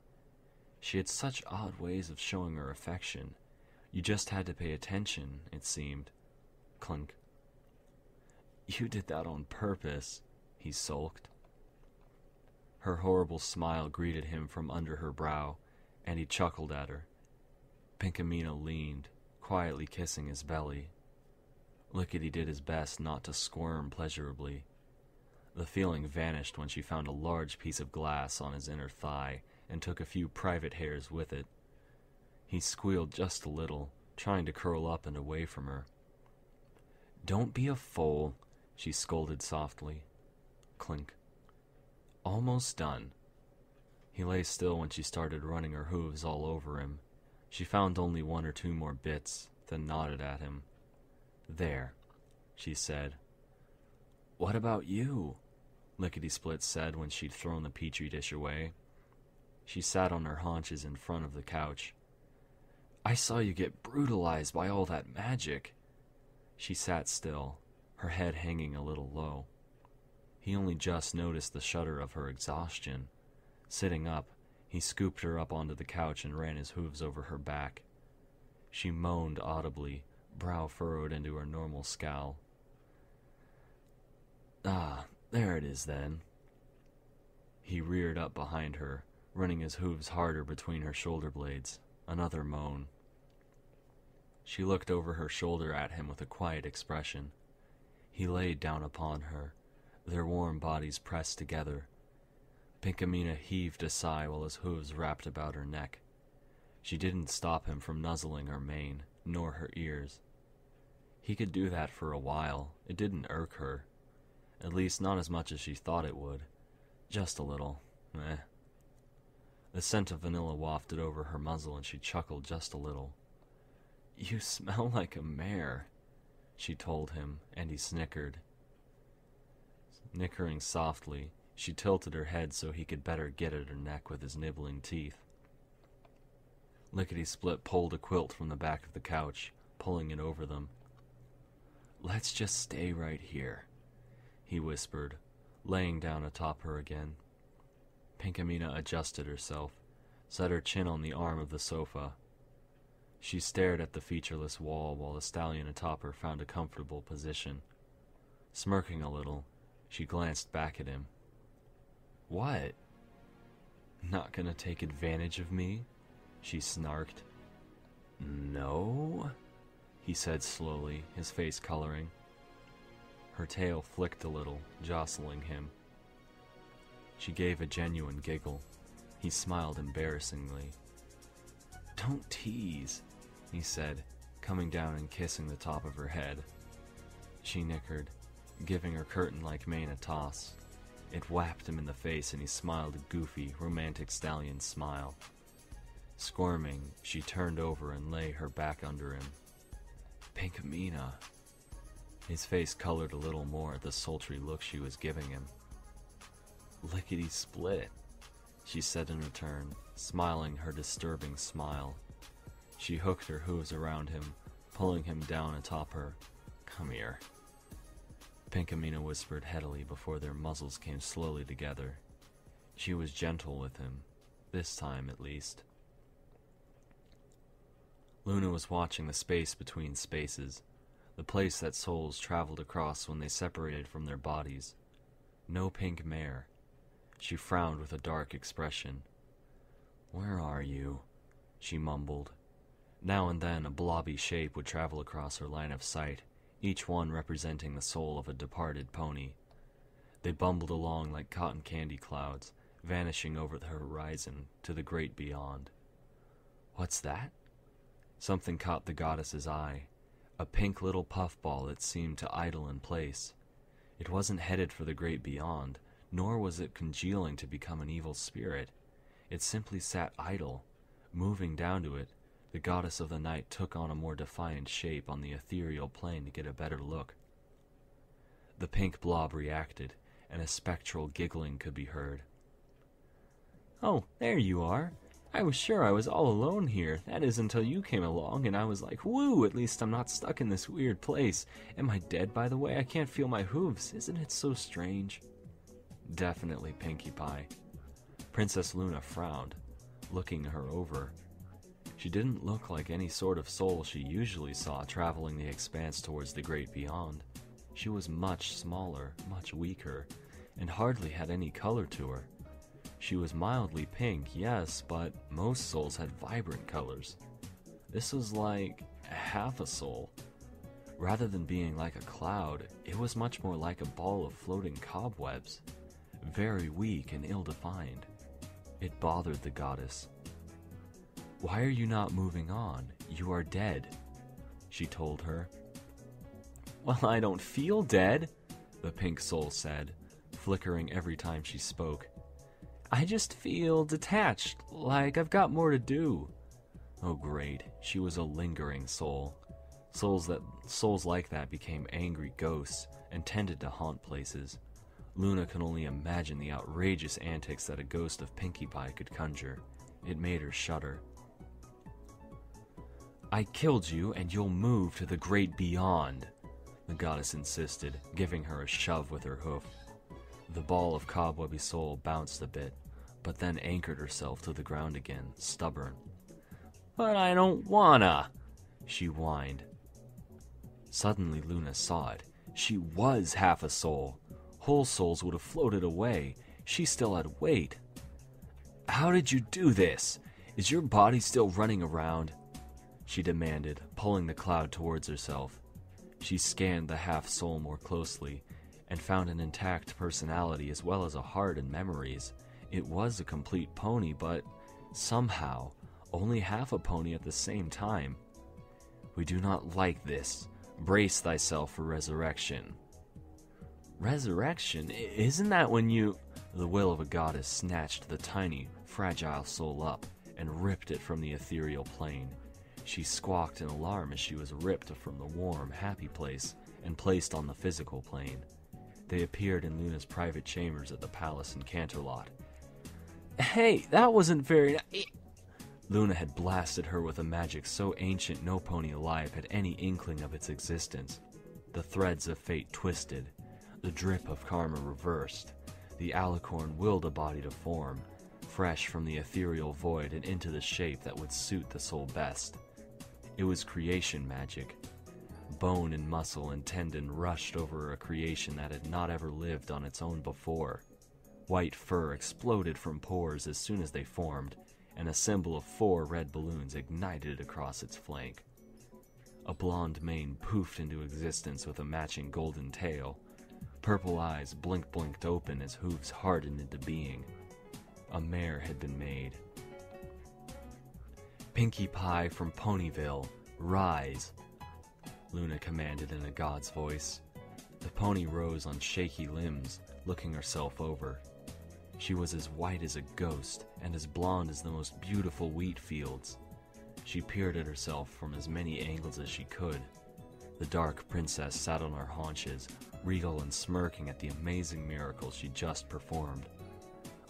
She had such odd ways of showing her affection. You just had to pay attention, it seemed. Clink. "You did that on purpose," he sulked. Her horrible smile greeted him from under her brow, and he chuckled at her. Pinkamena leaned, quietly kissing his belly. Lickety did his best not to squirm pleasurably. The feeling vanished when she found a large piece of glass on his inner thigh and took a few private hairs with it. He squealed just a little, trying to curl up and away from her. "Don't be a fool," she scolded softly. Clink. "Almost done." He lay still when she started running her hooves all over him. She found only 1 or 2 more bits, then nodded at him. "There," she said. "What about you?" Lickety-Split said when she'd thrown the petri dish away. She sat on her haunches in front of the couch. "I saw you get brutalized by all that magic." She sat still, her head hanging a little low. He only just noticed the shudder of her exhaustion. Sitting up, he scooped her up onto the couch and ran his hooves over her back. She moaned audibly, brow furrowed into her normal scowl. "Ah, there it is then." He reared up behind her, running his hooves harder between her shoulder blades. Another moan. She looked over her shoulder at him with a quiet expression. He laid down upon her, their warm bodies pressed together. Pinkamena heaved a sigh while his hooves wrapped about her neck. She didn't stop him from nuzzling her mane, nor her ears. He could do that for a while. It didn't irk her. At least not as much as she thought it would. Just a little. The scent of vanilla wafted over her muzzle and she chuckled just a little. "You smell like a mare," she told him, and he snickered. Nickering softly, she tilted her head so he could better get at her neck with his nibbling teeth. Lickety-Split pulled a quilt from the back of the couch, pulling it over them. "Let's just stay right here," he whispered, laying down atop her again. Pinkamena adjusted herself, set her chin on the arm of the sofa. She stared at the featureless wall while the stallion atop her found a comfortable position. Smirking a little, she glanced back at him. "What? Not gonna take advantage of me?" she snarked. "No," he said slowly, his face coloring. Her tail flicked a little, jostling him. She gave a genuine giggle. He smiled embarrassingly. "Don't tease," he said, coming down and kissing the top of her head. She nickered, giving her curtain-like mane a toss. It whapped him in the face and he smiled a goofy, romantic stallion smile. Squirming, she turned over and lay her back under him. "Pinkamena." His face colored a little more at the sultry look she was giving him. "Lickety-Split," she said in return, smiling her disturbing smile. She hooked her hooves around him, pulling him down atop her. "Come here." Pinkamena whispered headily before their muzzles came slowly together. She was gentle with him, this time at least. Luna was watching the space between spaces, the place that souls traveled across when they separated from their bodies. No pink mare. She frowned with a dark expression. "Where are you?" she mumbled. Now and then a blobby shape would travel across her line of sight, each one representing the soul of a departed pony. They bumbled along like cotton candy clouds, vanishing over the horizon to the great beyond. "What's that?" Something caught the goddess's eye, a pink little puffball that seemed to idle in place. It wasn't headed for the great beyond, nor was it congealing to become an evil spirit. It simply sat idle. Moving down to it, the goddess of the night took on a more defiant shape on the ethereal plane to get a better look. The pink blob reacted, and a spectral giggling could be heard. "Oh, there you are. I was sure I was all alone here. That is until you came along, and I was like, woo, at least I'm not stuck in this weird place. Am I dead, by the way? I can't feel my hooves. Isn't it so strange? Definitely, Pinkie Pie. Princess Luna frowned, looking her over. She didn't look like any sort of soul she usually saw traveling the expanse towards the great beyond. She was much smaller, much weaker, and hardly had any color to her. She was mildly pink, yes, but most souls had vibrant colors. This was like half a soul. Rather than being like a cloud, it was much more like a ball of floating cobwebs, very weak and ill-defined. It bothered the goddess. "Why are you not moving on? You are dead," she told her. "Well, I don't feel dead," the pink soul said, flickering every time she spoke. "I just feel detached, like I've got more to do." Oh great, she was a lingering soul. Souls like that became angry ghosts and tended to haunt places. Luna could only imagine the outrageous antics that a ghost of Pinkie Pie could conjure. It made her shudder. "I killed you, and you'll move to the great beyond," the goddess insisted, giving her a shove with her hoof. The ball of cobwebby soul bounced a bit, but then anchored herself to the ground again, stubborn. "But I don't wanna," she whined. Suddenly Luna saw it. She was half a soul. Whole souls would have floated away. She still had weight. "How did you do this? Is your body still running around?" she demanded, pulling the cloud towards herself. She scanned the half-soul more closely, and found an intact personality as well as a heart and memories. It was a complete pony, but somehow only half a pony at the same time. "We do not like this. Brace thyself for resurrection." "Resurrection? Isn't that when you—" The will of a goddess snatched the tiny, fragile soul up and ripped it from the ethereal plane. She squawked in alarm as she was ripped from the warm, happy place and placed on the physical plane. They appeared in Luna's private chambers at the palace in Canterlot. "Hey, that wasn't very Luna had blasted her with a magic so ancient no pony alive had any inkling of its existence. The threads of fate twisted, the drip of karma reversed. The alicorn willed a body to form, fresh from the ethereal void and into the shape that would suit the soul best. It was creation magic. Bone and muscle and tendon rushed over a creation that had not ever lived on its own before. White fur exploded from pores as soon as they formed, and a symbol of 4 red balloons ignited across its flank. A blonde mane poofed into existence with a matching golden tail. Purple eyes blinked open as hooves hardened into being. A mare had been made. "Pinkie Pie from Ponyville, rise," Luna commanded in a god's voice. The pony rose on shaky limbs, looking herself over. She was as white as a ghost and as blonde as the most beautiful wheat fields. She peered at herself from as many angles as she could. The dark princess sat on her haunches, regal and smirking at the amazing miracle she just performed.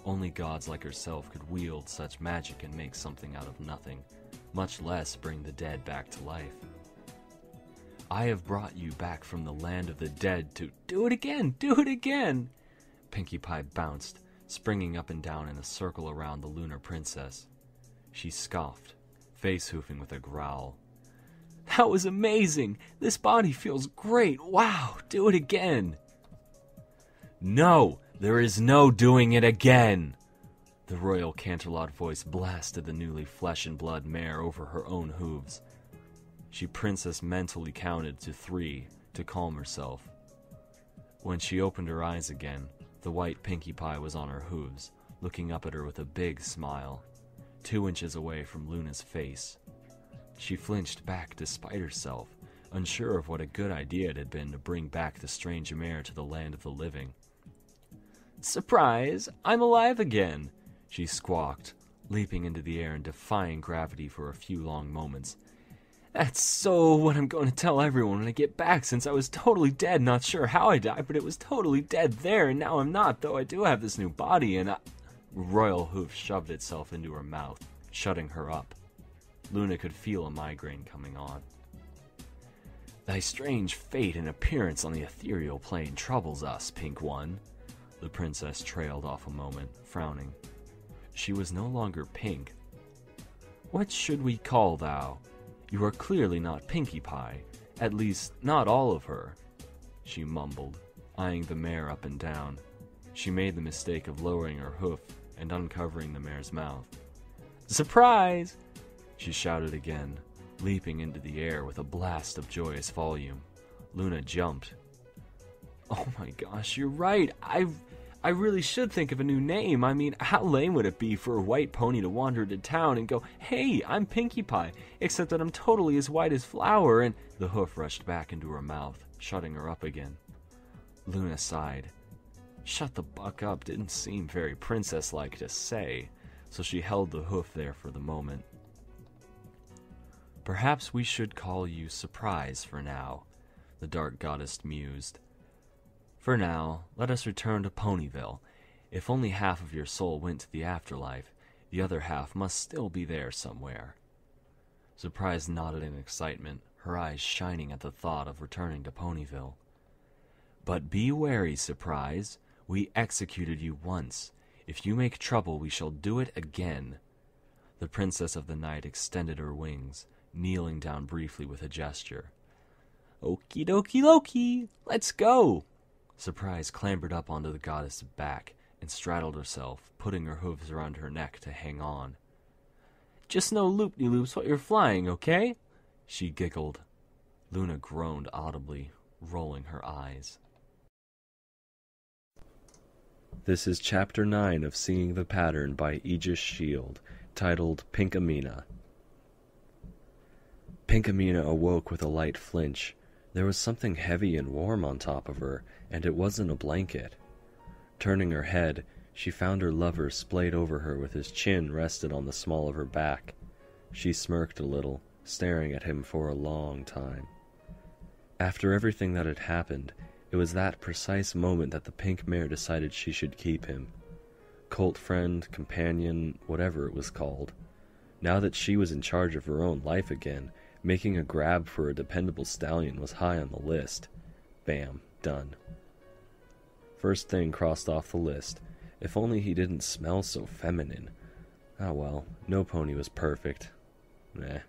Only gods like herself could wield such magic and make something out of nothing, much less bring the dead back to life. "I have brought you back from the land of the dead to—" "Do it again! Do it again!" Pinkie Pie bounced, springing up and down in a circle around the lunar princess. She scoffed, face-hoofing with a growl. "That was amazing! This body feels great! Wow! Do it again!" "No! There is no doing it again!" The royal Canterlot voice blasted the newly flesh-and-blood mare over her own hooves. She princess mentally counted to 3 to calm herself. When she opened her eyes again, the white Pinkie Pie was on her hooves, looking up at her with a big smile, 2 inches away from Luna's face. She flinched back despite herself, unsure of what a good idea it had been to bring back the strange mare to the land of the living. "Surprise! I'm alive again!" she squawked, leaping into the air and defying gravity for a few long moments. "That's so what I'm going to tell everyone when I get back, since I was totally dead, not sure how I died, but it was totally dead there, and now I'm not, though I do have this new body, and I—" Royal hoof shoved itself into her mouth, shutting her up. Luna could feel a migraine coming on. "Thy strange fate and appearance on the ethereal plane troubles us, Pink One." The princess trailed off a moment, frowning. She was no longer pink. "What should we call thou? You are clearly not Pinkie Pie, at least not all of her," she mumbled, eyeing the mare up and down. She made the mistake of lowering her hoof and uncovering the mare's mouth. "Surprise!" she shouted again, leaping into the air with a blast of joyous volume. Luna jumped. "Oh my gosh, you're right. I really should think of a new name. I mean, how lame would it be for a white pony to wander into town and go, 'Hey, I'm Pinkie Pie,' except that I'm totally as white as flour," and the hoof rushed back into her mouth, shutting her up again. Luna sighed. "Shut the buck up" didn't seem very princess-like to say, so she held the hoof there for the moment. "Perhaps we should call you Surprise for now," the dark goddess mused. "For now, let us return to Ponyville. If only half of your soul went to the afterlife, the other half must still be there somewhere." Surprise nodded in excitement, her eyes shining at the thought of returning to Ponyville. "But be wary, Surprise. We executed you once. If you make trouble, we shall do it again." The Princess of the Night extended her wings, kneeling down briefly with a gesture. "Okie dokie Loki, let's go!" Surprise clambered up onto the goddess's back and straddled herself, putting her hooves around her neck to hang on. "Just no loop-de-loops while you're flying, okay?" she giggled. Luna groaned audibly, rolling her eyes. This is Chapter 9 of Seeing the Pattern by Aegis Shield, titled Pinkamena. Pinkamena awoke with a light flinch. There was something heavy and warm on top of her, and it wasn't a blanket. Turning her head, she found her lover splayed over her with his chin rested on the small of her back. She smirked a little, staring at him for a long time. After everything that had happened, it was that precise moment that the pink mare decided she should keep him. Cult friend, companion, whatever it was called. Now that she was in charge of her own life again, making a grab for a dependable stallion was high on the list. Bam, done. First thing crossed off the list. If only he didn't smell so feminine. Ah well, no pony was perfect. Meh.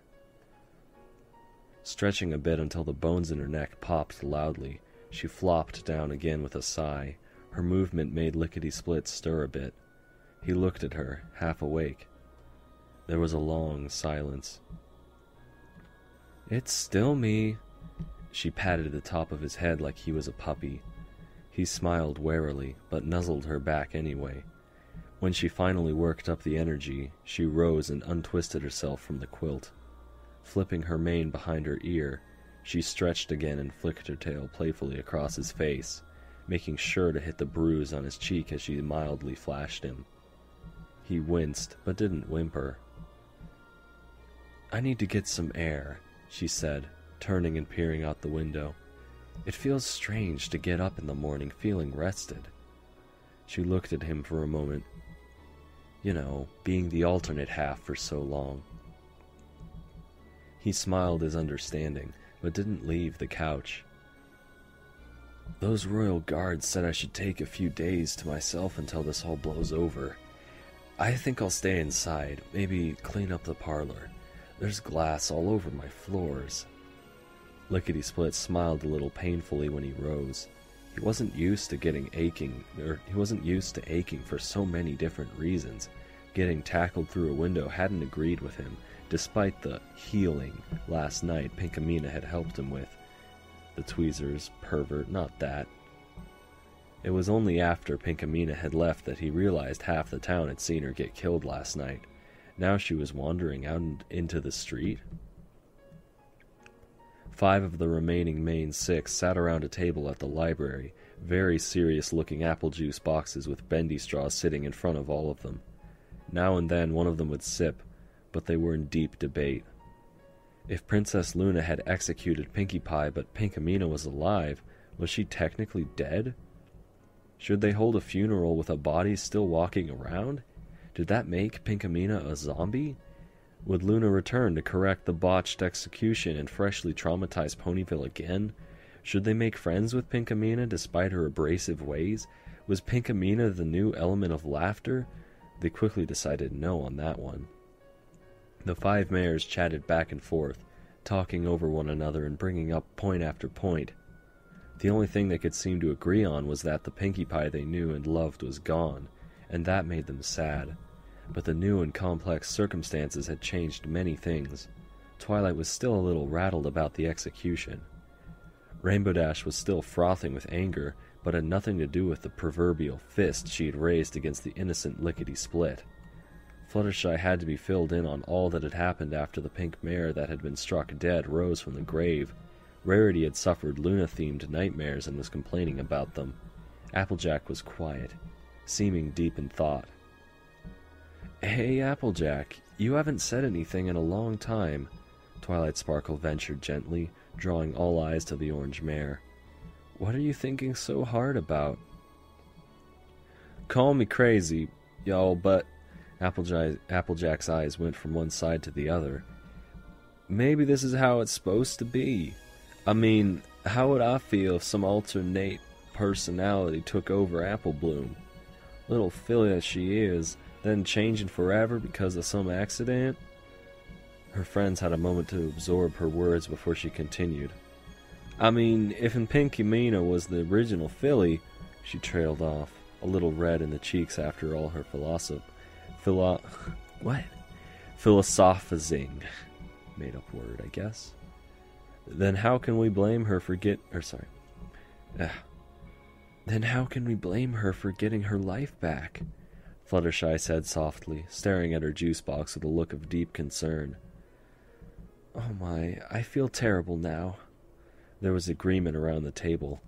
Stretching a bit until the bones in her neck popped loudly, she flopped down again with a sigh. Her movement made Lickety-Split stir a bit. He looked at her, half awake. There was a long silence. "It's still me." She patted the top of his head like he was a puppy. He smiled warily, but nuzzled her back anyway. When she finally worked up the energy, she rose and untwisted herself from the quilt. Flipping her mane behind her ear, she stretched again and flicked her tail playfully across his face, making sure to hit the bruise on his cheek as she mildly flashed him. He winced, but didn't whimper. "I need to get some air," she said, turning and peering out the window. "It feels strange to get up in the morning feeling rested." She looked at him for a moment. You know, being the alternate half for so long. He smiled his understanding, but didn't leave the couch. "Those royal guards said I should take a few days to myself until this all blows over. I think I'll stay inside, maybe clean up the parlor. There's glass all over my floors." Lickety-Split smiled a little painfully when he rose. He wasn't used to aching for so many different reasons. Getting tackled through a window hadn't agreed with him, despite the healing last night Pinkamena had helped him with. The tweezers, pervert, not that. It was only after Pinkamena had left that he realized half the town had seen her get killed last night. Now she was wandering out into the street. 5 of the remaining main 6 sat around a table at the library, very serious-looking apple juice boxes with bendy straws sitting in front of all of them. Now and then one of them would sip, but they were in deep debate. If Princess Luna had executed Pinkie Pie but Pinkamena was alive, was she technically dead? Should they hold a funeral with a body still walking around? Did that make Pinkamena a zombie? Would Luna return to correct the botched execution and freshly traumatize Ponyville again? Should they make friends with Pinkamena despite her abrasive ways? Was Pinkamena the new element of laughter? They quickly decided no on that one. The 5 mares chatted back and forth, talking over one another and bringing up point after point. The only thing they could seem to agree on was that the Pinkie Pie they knew and loved was gone, and that made them sad. But the new and complex circumstances had changed many things. Twilight was still a little rattled about the execution. Rainbow Dash was still frothing with anger, but had nothing to do with the proverbial fist she had raised against the innocent Lickety-Split. Fluttershy had to be filled in on all that had happened after the pink mare that had been struck dead rose from the grave. Rarity had suffered Luna-themed nightmares and was complaining about them. Applejack was quiet, seeming deep in thought. "Hey, Applejack, you haven't said anything in a long time," Twilight Sparkle ventured gently, drawing all eyes to the orange mare. "What are you thinking so hard about?" "Call me crazy, y'all, but..." Applejack's eyes went from one side to the other. "Maybe this is how it's supposed to be. I mean, how would I feel if some alternate personality took over Apple Bloom? Little filly as she is, then changing forever because of some accident?" Her friends had a moment to absorb her words before she continued. "I mean, if Pinkamena was the original filly," she trailed off, a little red in the cheeks after all her philosophizing. Made up word, I guess. Then how can we blame her for Then how can we blame her for getting her life back? Fluttershy said softly, staring at her juice box with a look of deep concern. "Oh my, I feel terrible now." There was agreement around the table.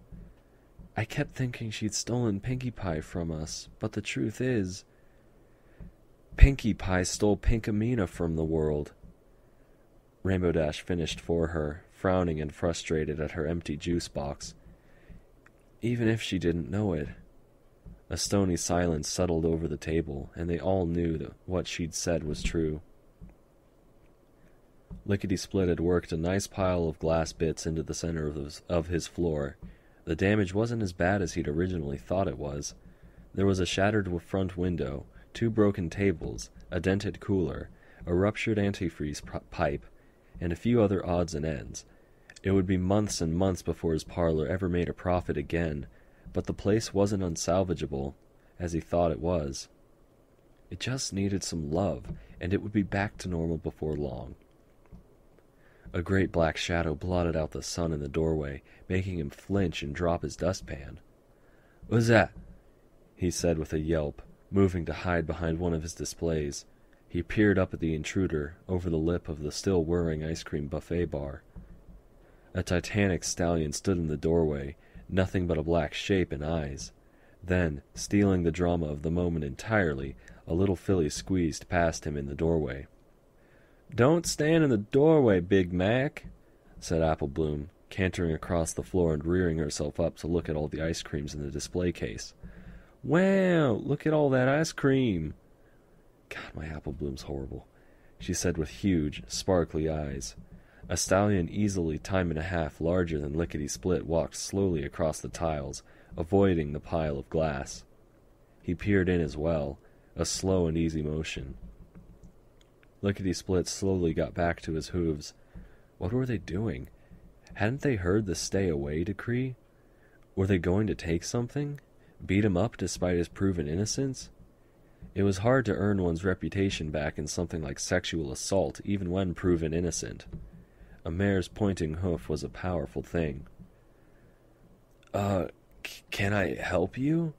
"I kept thinking she'd stolen Pinkie Pie from us, but the truth is, Pinkie Pie stole Pinkamena from the world." Rainbow Dash finished for her, frowning and frustrated at her empty juice box. Even if she didn't know it. A stony silence settled over the table, and they all knew that what she'd said was true. Lickety-Split had worked a nice pile of glass bits into the center of his floor. The damage wasn't as bad as he'd originally thought it was. There was a shattered front window, 2 broken tables, a dented cooler, a ruptured antifreeze pipe, and a few other odds and ends. It would be months and months before his parlor ever made a profit again, but the place wasn't unsalvageable, as he thought it was. It just needed some love, and it would be back to normal before long. A great black shadow blotted out the sun in the doorway, making him flinch and drop his dustpan. "What's that?" he said with a yelp, moving to hide behind one of his displays. He peered up at the intruder, over the lip of the still whirring ice cream buffet bar. A titanic stallion stood in the doorway, nothing but a black shape and eyes. Then, stealing the drama of the moment entirely, a little filly squeezed past him in the doorway. "Don't stand in the doorway, Big Mac," said Apple Bloom, cantering across the floor and rearing herself up to look at all the ice creams in the display case. "Wow, look at all that ice cream." "God, my Apple Bloom's horrible," she said with huge, sparkly eyes. A stallion easily 1.5 times larger than Lickety-Split walked slowly across the tiles, avoiding the pile of glass. He peered in as well, a slow and easy motion. Lickety-Split slowly got back to his hooves. What were they doing? Hadn't they heard the stay away decree? Were they going to take something? Beat him up despite his proven innocence? It was hard to earn one's reputation back in something like sexual assault, even when proven innocent. A mare's pointing hoof was a powerful thing. Can I help you?"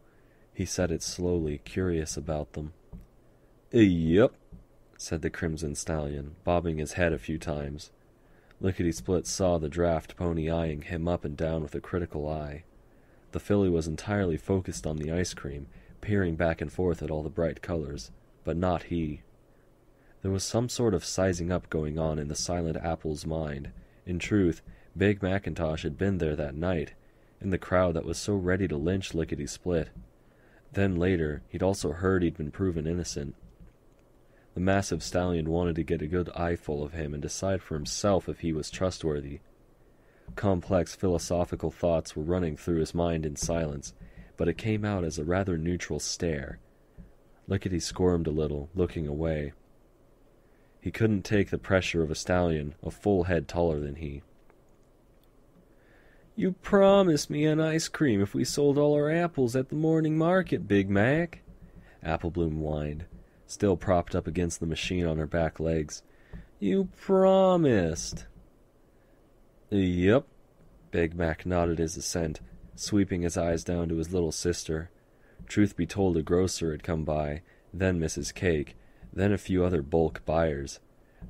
He said it slowly, curious about them. "Yep," said the crimson stallion, bobbing his head a few times. Lickety-Split saw the draft pony eyeing him up and down with a critical eye. The filly was entirely focused on the ice cream, peering back and forth at all the bright colors, but not he. There was some sort of sizing up going on in the silent apple's mind. In truth, Big Macintosh had been there that night, in the crowd that was so ready to lynch Lickety-Split. Then later, he'd also heard he'd been proven innocent. The massive stallion wanted to get a good eyeful of him and decide for himself if he was trustworthy. Complex philosophical thoughts were running through his mind in silence, but it came out as a rather neutral stare. Lickety squirmed a little, looking away. He couldn't take the pressure of a stallion a full head taller than he. "You promised me an ice cream if we sold all our apples at the morning market, Big Mac," Applebloom whined, still propped up against the machine on her back legs. "You promised." "Yep," Big Mac nodded his assent, sweeping his eyes down to his little sister. Truth be told, a grocer had come by, then Mrs. Cake, then a few other bulk buyers.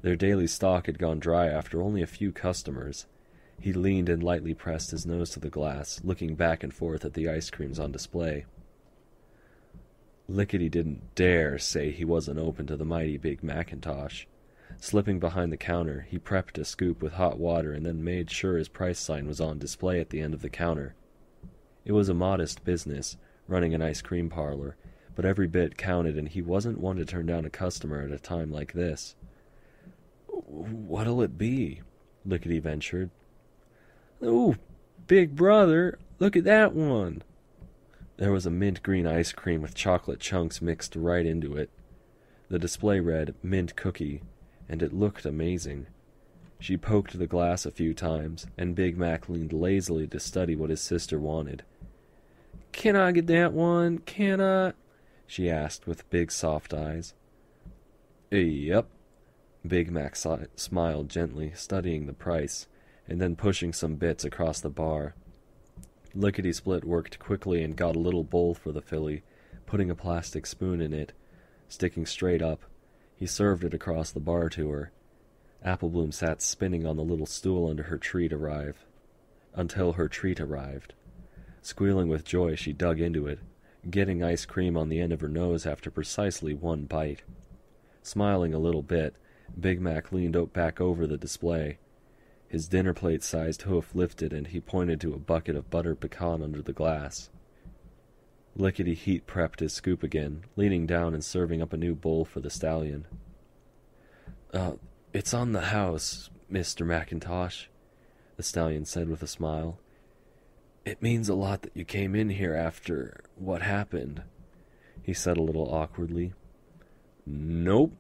Their daily stock had gone dry after only a few customers. He leaned and lightly pressed his nose to the glass, looking back and forth at the ice creams on display. Lickety didn't dare say he wasn't open to the mighty Big Macintosh. Slipping behind the counter, he prepped a scoop with hot water and then made sure his price sign was on display at the end of the counter. It was a modest business, running an ice cream parlor, but every bit counted, and he wasn't one to turn down a customer at a time like this. "What'll it be?" Lickety ventured. "Oh, big brother, look at that one!" There was a mint green ice cream with chocolate chunks mixed right into it. The display read mint cookie, and it looked amazing. She poked the glass a few times, and Big Mac leaned lazily to study what his sister wanted. "Can I get that one? Can I?" she asked with big soft eyes. "Yep." Big Mac smiled gently, studying the price, and then pushing some bits across the bar. Lickety-Split worked quickly and got a little bowl for the filly, putting a plastic spoon in it. Sticking straight up, he served it across the bar to her. Applebloom sat spinning on the little stool until her treat arrived. Squealing with joy, she dug into it, getting ice cream on the end of her nose after precisely one bite. Smiling a little bit, Big Mac leaned back over the display. His dinner plate-sized hoof lifted, and he pointed to a bucket of buttered pecan under the glass. Lickety heat prepped his scoop again, leaning down and serving up a new bowl for the stallion. It's on the house, Mr. Macintosh," the stallion said with a smile. "It means a lot that you came in here after what happened," he said a little awkwardly. "Nope,"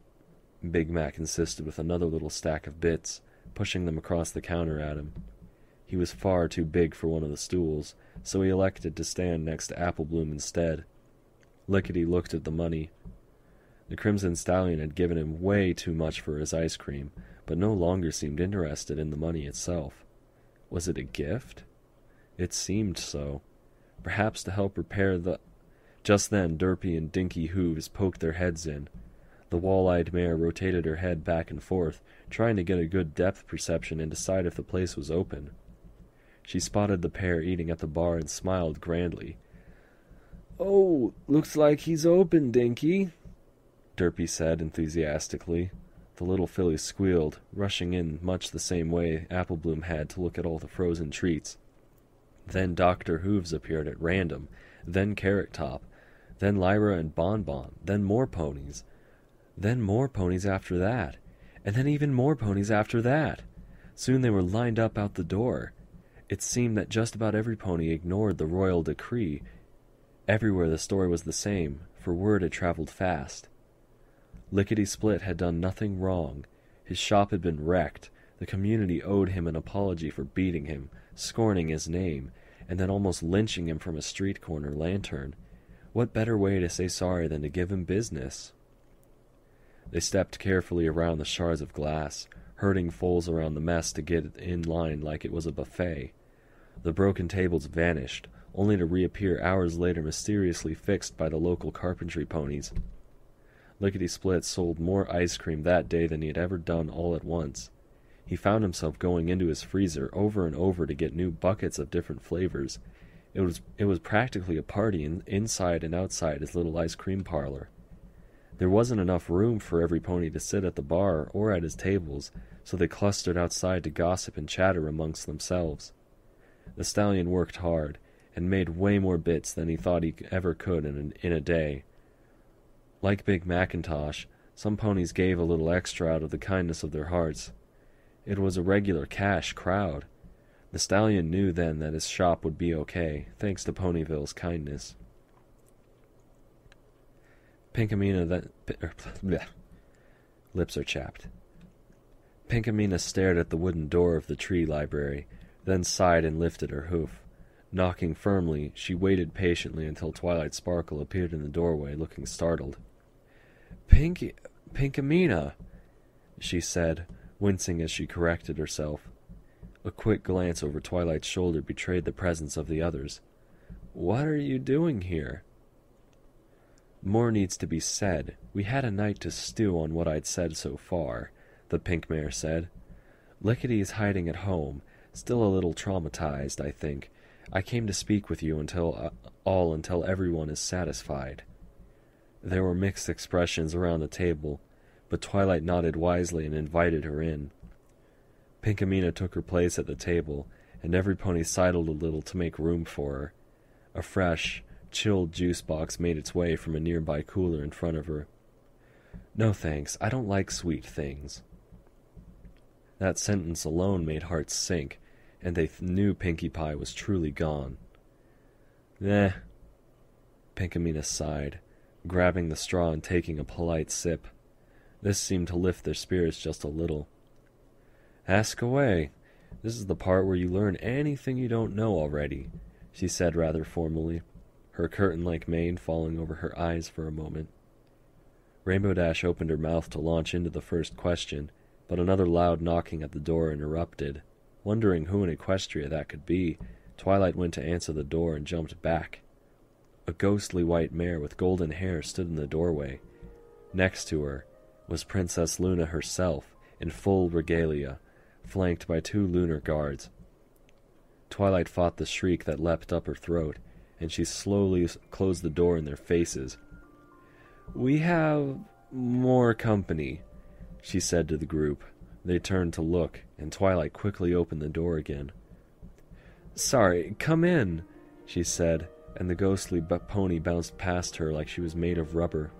Big Mac insisted with another little stack of bits, pushing them across the counter at him. He was far too big for one of the stools, so he elected to stand next to Applebloom instead. Lickety looked at the money. The Crimson Stallion had given him way too much for his ice cream, but no longer seemed interested in the money itself. Was it a gift? It seemed so. Perhaps to help repair the... Just then, Derpy and Dinky Hooves poked their heads in. The wall-eyed mare rotated her head back and forth, trying to get a good depth perception and decide if the place was open. She spotted the pair eating at the bar and smiled grandly. "Oh, looks like he's open, Dinky," Derpy said enthusiastically. The little filly squealed, rushing in much the same way Applebloom had to look at all the frozen treats. Then Dr. Hooves appeared at random, then Carrot Top, then Lyra and Bonbon, then more ponies after that, and then even more ponies after that. Soon they were lined up out the door. It seemed that just about every pony ignored the royal decree. Everywhere the story was the same, for word had traveled fast. Lickety-Split had done nothing wrong. His shop had been wrecked. The community owed him an apology for beating him, scorning his name, and then almost lynching him from a street corner lantern. What better way to say sorry than to give him business? They stepped carefully around the shards of glass, herding foals around the mess to get in line like it was a buffet. The broken tables vanished, only to reappear hours later mysteriously fixed by the local carpentry ponies. Lickety-Split sold more ice cream that day than he had ever done all at once. He found himself going into his freezer over and over to get new buckets of different flavors. It was practically a party inside and outside his little ice cream parlor. There wasn't enough room for every pony to sit at the bar or at his tables, so they clustered outside to gossip and chatter amongst themselves. The stallion worked hard, and made way more bits than he thought he ever could in a day. Like Big Macintosh, Some ponies gave a little extra out of the kindness of their hearts. It was a regular cash crowd. The stallion knew then that his shop would be okay, thanks to Ponyville's kindness. Pinkamena lips are chapped. Pinkamena stared at the wooden door of the tree library, then sighed and lifted her hoof. Knocking firmly, she waited patiently until Twilight Sparkle appeared in the doorway, looking startled. Pinkamena, she said, wincing as she corrected herself. A quick glance over Twilight's shoulder betrayed the presence of the others. What are you doing here? More needs to be said. We had a night to stew on what I'd said so far, the pink mare said. Lickety is hiding at home, still a little traumatized, I think. I came to speak with you until everyone is satisfied. There were mixed expressions around the table, but Twilight nodded wisely and invited her in. Pinkamena took her place at the table, and every pony sidled a little to make room for her. A fresh, chilled juice box made its way from a nearby cooler in front of her. No thanks, I don't like sweet things. That sentence alone made hearts sink, and they knew Pinkie Pie was truly gone. Pinkamena sighed, grabbing the straw and taking a polite sip. This seemed to lift their spirits just a little. Ask away. This is the part where you learn anything you don't know already, she said rather formally, her curtain-like mane falling over her eyes for a moment. Rainbow Dash opened her mouth to launch into the first question, but another loud knocking at the door interrupted. Wondering who in Equestria that could be, Twilight went to answer the door and jumped back. A ghostly white mare with golden hair stood in the doorway. Next to her was Princess Luna herself, in full regalia, flanked by 2 lunar guards. Twilight fought the shriek that leapt up her throat, and she slowly closed the door in their faces. We have more company, she said to the group. They turned to look, and Twilight quickly opened the door again. Sorry, come in, she said, and the ghostly pony bounced past her like she was made of rubber.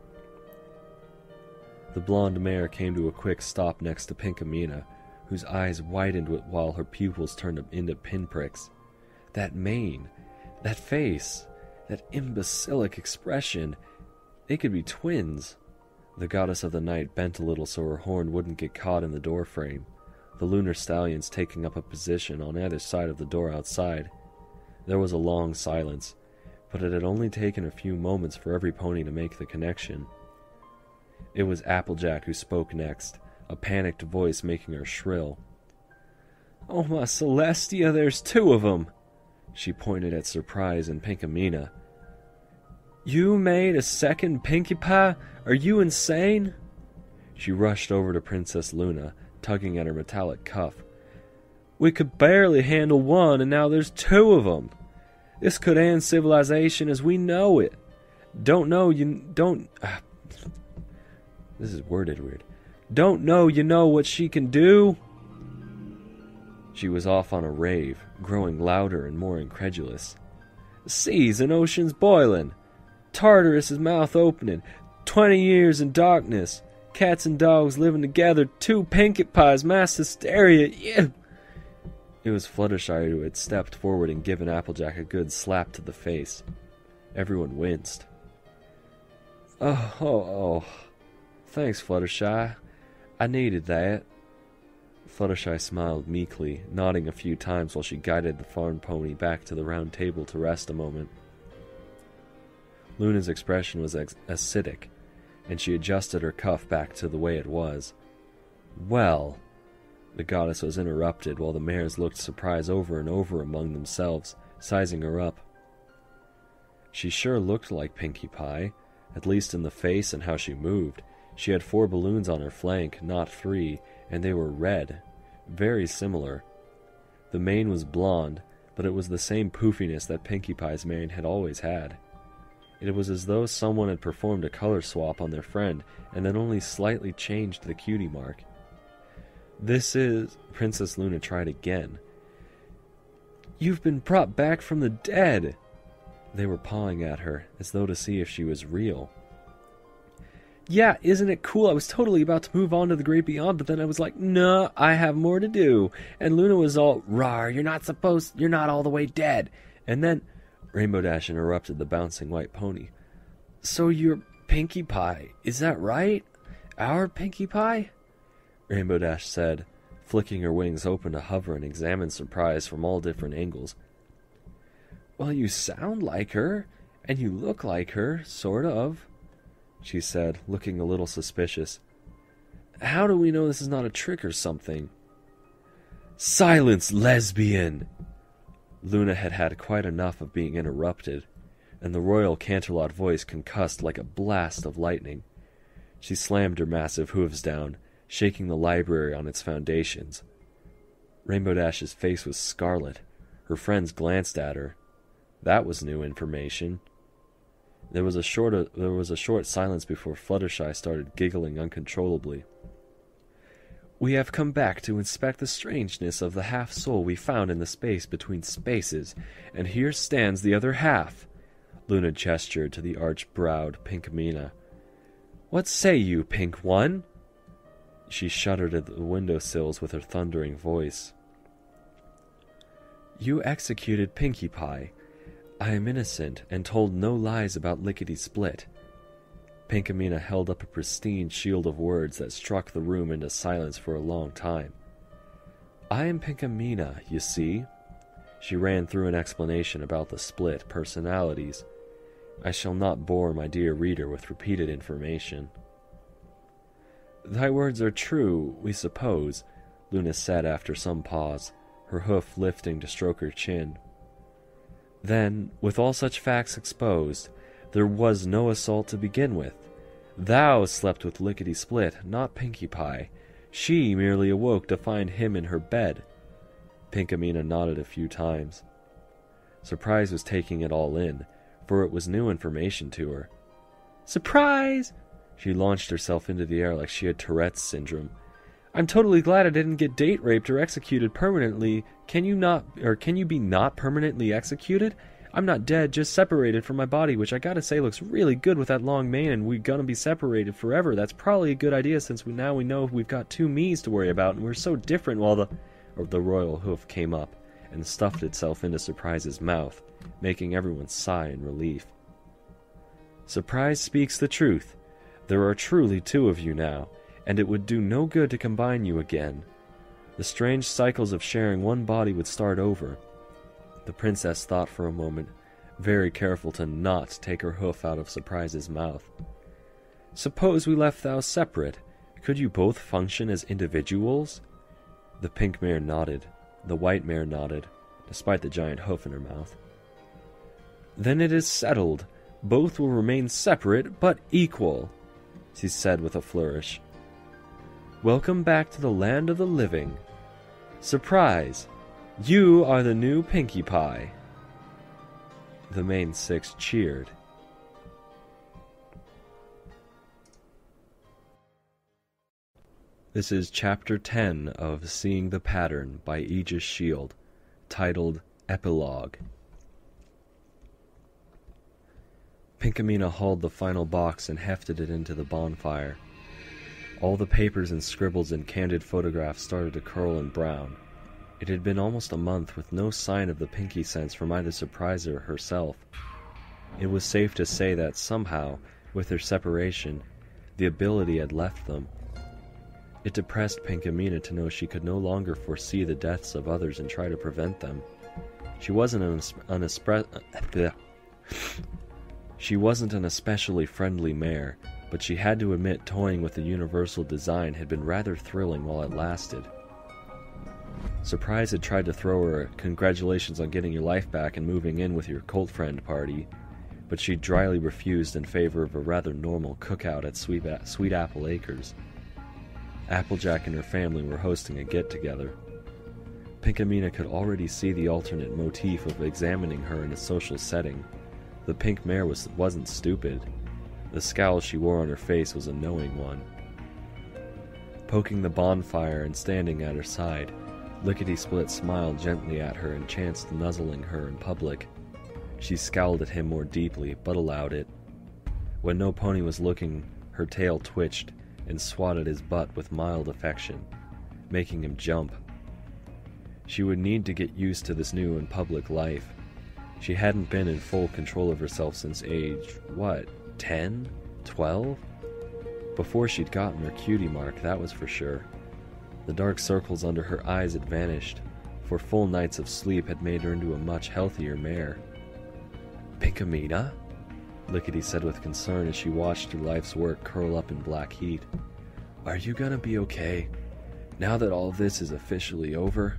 The blonde mare came to a quick stop next to Pinkamena, whose eyes widened while her pupils turned into pinpricks. That mane, that face, that imbecilic expression, they could be twins. The goddess of the night bent a little so her horn wouldn't get caught in the doorframe, the lunar stallions taking up a position on either side of the door outside. There was a long silence, but it had only taken a few moments for every pony to make the connection. It was Applejack who spoke next, a panicked voice making her shrill. Oh, my Celestia, there's 2 of 'em! She pointed at Surprise and Pinkamena. You made a second Pinkie Pie? Are you insane? She rushed over to Princess Luna, tugging at her metallic cuff. We could barely handle 1, and now there's 2 of 'em. This could end civilization as we know it. This is worded weird. Don't know you know what she can do? She was off on a rave, growing louder and more incredulous. Seas and oceans boiling. Tartarus' mouth opening. 20 years in darkness. Cats and dogs living together. 2 Pinkie Pies. Mass hysteria. Yeah. It was Fluttershy who had stepped forward and given Applejack a good slap to the face. Everyone winced. Oh. Thanks, Fluttershy. I needed that. Fluttershy smiled meekly, nodding a few times while she guided the farm pony back to the round table to rest a moment. Luna's expression was acidic, and she adjusted her cuff back to the way it was. Well, the goddess was interrupted while the mares looked surprise over and over among themselves, sizing her up. She sure looked like Pinkie Pie, at least in the face and how she moved. She had 4 balloons on her flank, not 3, and they were red, very similar. The mane was blonde, but it was the same poofiness that Pinkie Pie's mane had always had. It was as though someone had performed a color swap on their friend and then only slightly changed the cutie mark. This is... Princess Luna tried again. You've been brought back from the dead! They were pawing at her, as though to see if she was real. yeah, isn't it cool? I was totally about to move on to the great beyond, but then I was like, nah, I have more to do. And Luna was all, rawr, you're not all the way dead. And then Rainbow Dash interrupted the bouncing white pony. So you're Pinkie Pie, is that right? Our Pinkie Pie? Rainbow Dash said, flicking her wings open to hover and examine Surprise from all different angles. Well, you sound like her, and you look like her, sort of, she said, looking a little suspicious. How do we know this is not a trick or something? Silence, lesbian! Luna had had quite enough of being interrupted, and the royal Canterlot voice concussed like a blast of lightning. She slammed her massive hooves down, shaking the library on its foundations. Rainbow Dash's face was scarlet. Her friends glanced at her. That was new information. There was a short silence before Fluttershy started giggling uncontrollably. We have come back to inspect the strangeness of the half-soul we found in the space between spaces, and here stands the other half. Luna gestured to the arch-browed Pinkamena. What say you, Pink One? She shuddered at the windowsills with her thundering voice. You executed Pinkie Pie. I am innocent and told no lies about Lickety-Split. Pinkamena held up a pristine shield of words that struck the room into silence for a long time. I am Pinkamena, you see. She ran through an explanation about the split personalities. I shall not bore my dear reader with repeated information. Thy words are true, we suppose, Luna said after some pause, her hoof lifting to stroke her chin. Then, with all such facts exposed, there was no assault to begin with. Thou slept with Lickety-Split, not Pinkie Pie. She merely awoke to find him in her bed. Pinkamena nodded a few times. Surprise was taking it all in, for it was new information to her. Surprise! She launched herself into the air like she had Tourette's syndrome. I'm totally glad I didn't get date raped or executed permanently. Can you be not permanently executed? I'm not dead, just separated from my body, which I gotta say looks really good with that long mane, and we're gonna be separated forever. That's probably a good idea since we know we've got two me's to worry about, and we're so different. While the royal hoof came up and stuffed itself into Surprise's mouth, making everyone sigh in relief. Surprise speaks the truth. There are truly two of you now, and it would do no good to combine you again. The strange cycles of sharing one body would start over. The princess thought for a moment, very careful to not take her hoof out of Surprise's mouth. Suppose we left thou separate. Could you both function as individuals? The pink mare nodded. The white mare nodded, despite the giant hoof in her mouth. Then it is settled. Both will remain separate, but equal, she said with a flourish. Welcome back to the land of the living. Surprise! You are the new Pinkie Pie. The main six cheered. This is Chapter 10 of Seeing the Pattern by Aegis Shield, titled Epilogue. Pinkamena hauled the final box and hefted it into the bonfire. All the papers and scribbles and candid photographs started to curl and brown. It had been almost a month with no sign of the Pinkie sense from either Surprise or herself. It was safe to say that somehow, with their separation, the ability had left them. It depressed Pinkamena to know she could no longer foresee the deaths of others and try to prevent them. She wasn't an especially friendly mare, but she had to admit toying with the universal design had been rather thrilling while it lasted. Surprise had tried to throw her a congratulations on getting your life back and moving in with your cult friend party, but she dryly refused in favor of a rather normal cookout at Sweet Apple Acres. Applejack and her family were hosting a get-together. Pinkamena could already see the alternate motif of examining her in a social setting. The pink mare wasn't stupid. The scowl she wore on her face was a knowing one. Poking the bonfire and standing at her side, Lickety-Split smiled gently at her and chanced nuzzling her in public. She scowled at him more deeply, but allowed it. When no pony was looking, her tail twitched and swatted his butt with mild affection, making him jump. She would need to get used to this new and public life. She hadn't been in full control of herself since age, 10? 12? Before she'd gotten her cutie mark, that was for sure. The dark circles under her eyes had vanished, for full nights of sleep had made her into a much healthier mare. "Pinkamena?" Lickety said with concern as she watched her life's work curl up in black heat. "Are you gonna be okay, now that all this is officially over?"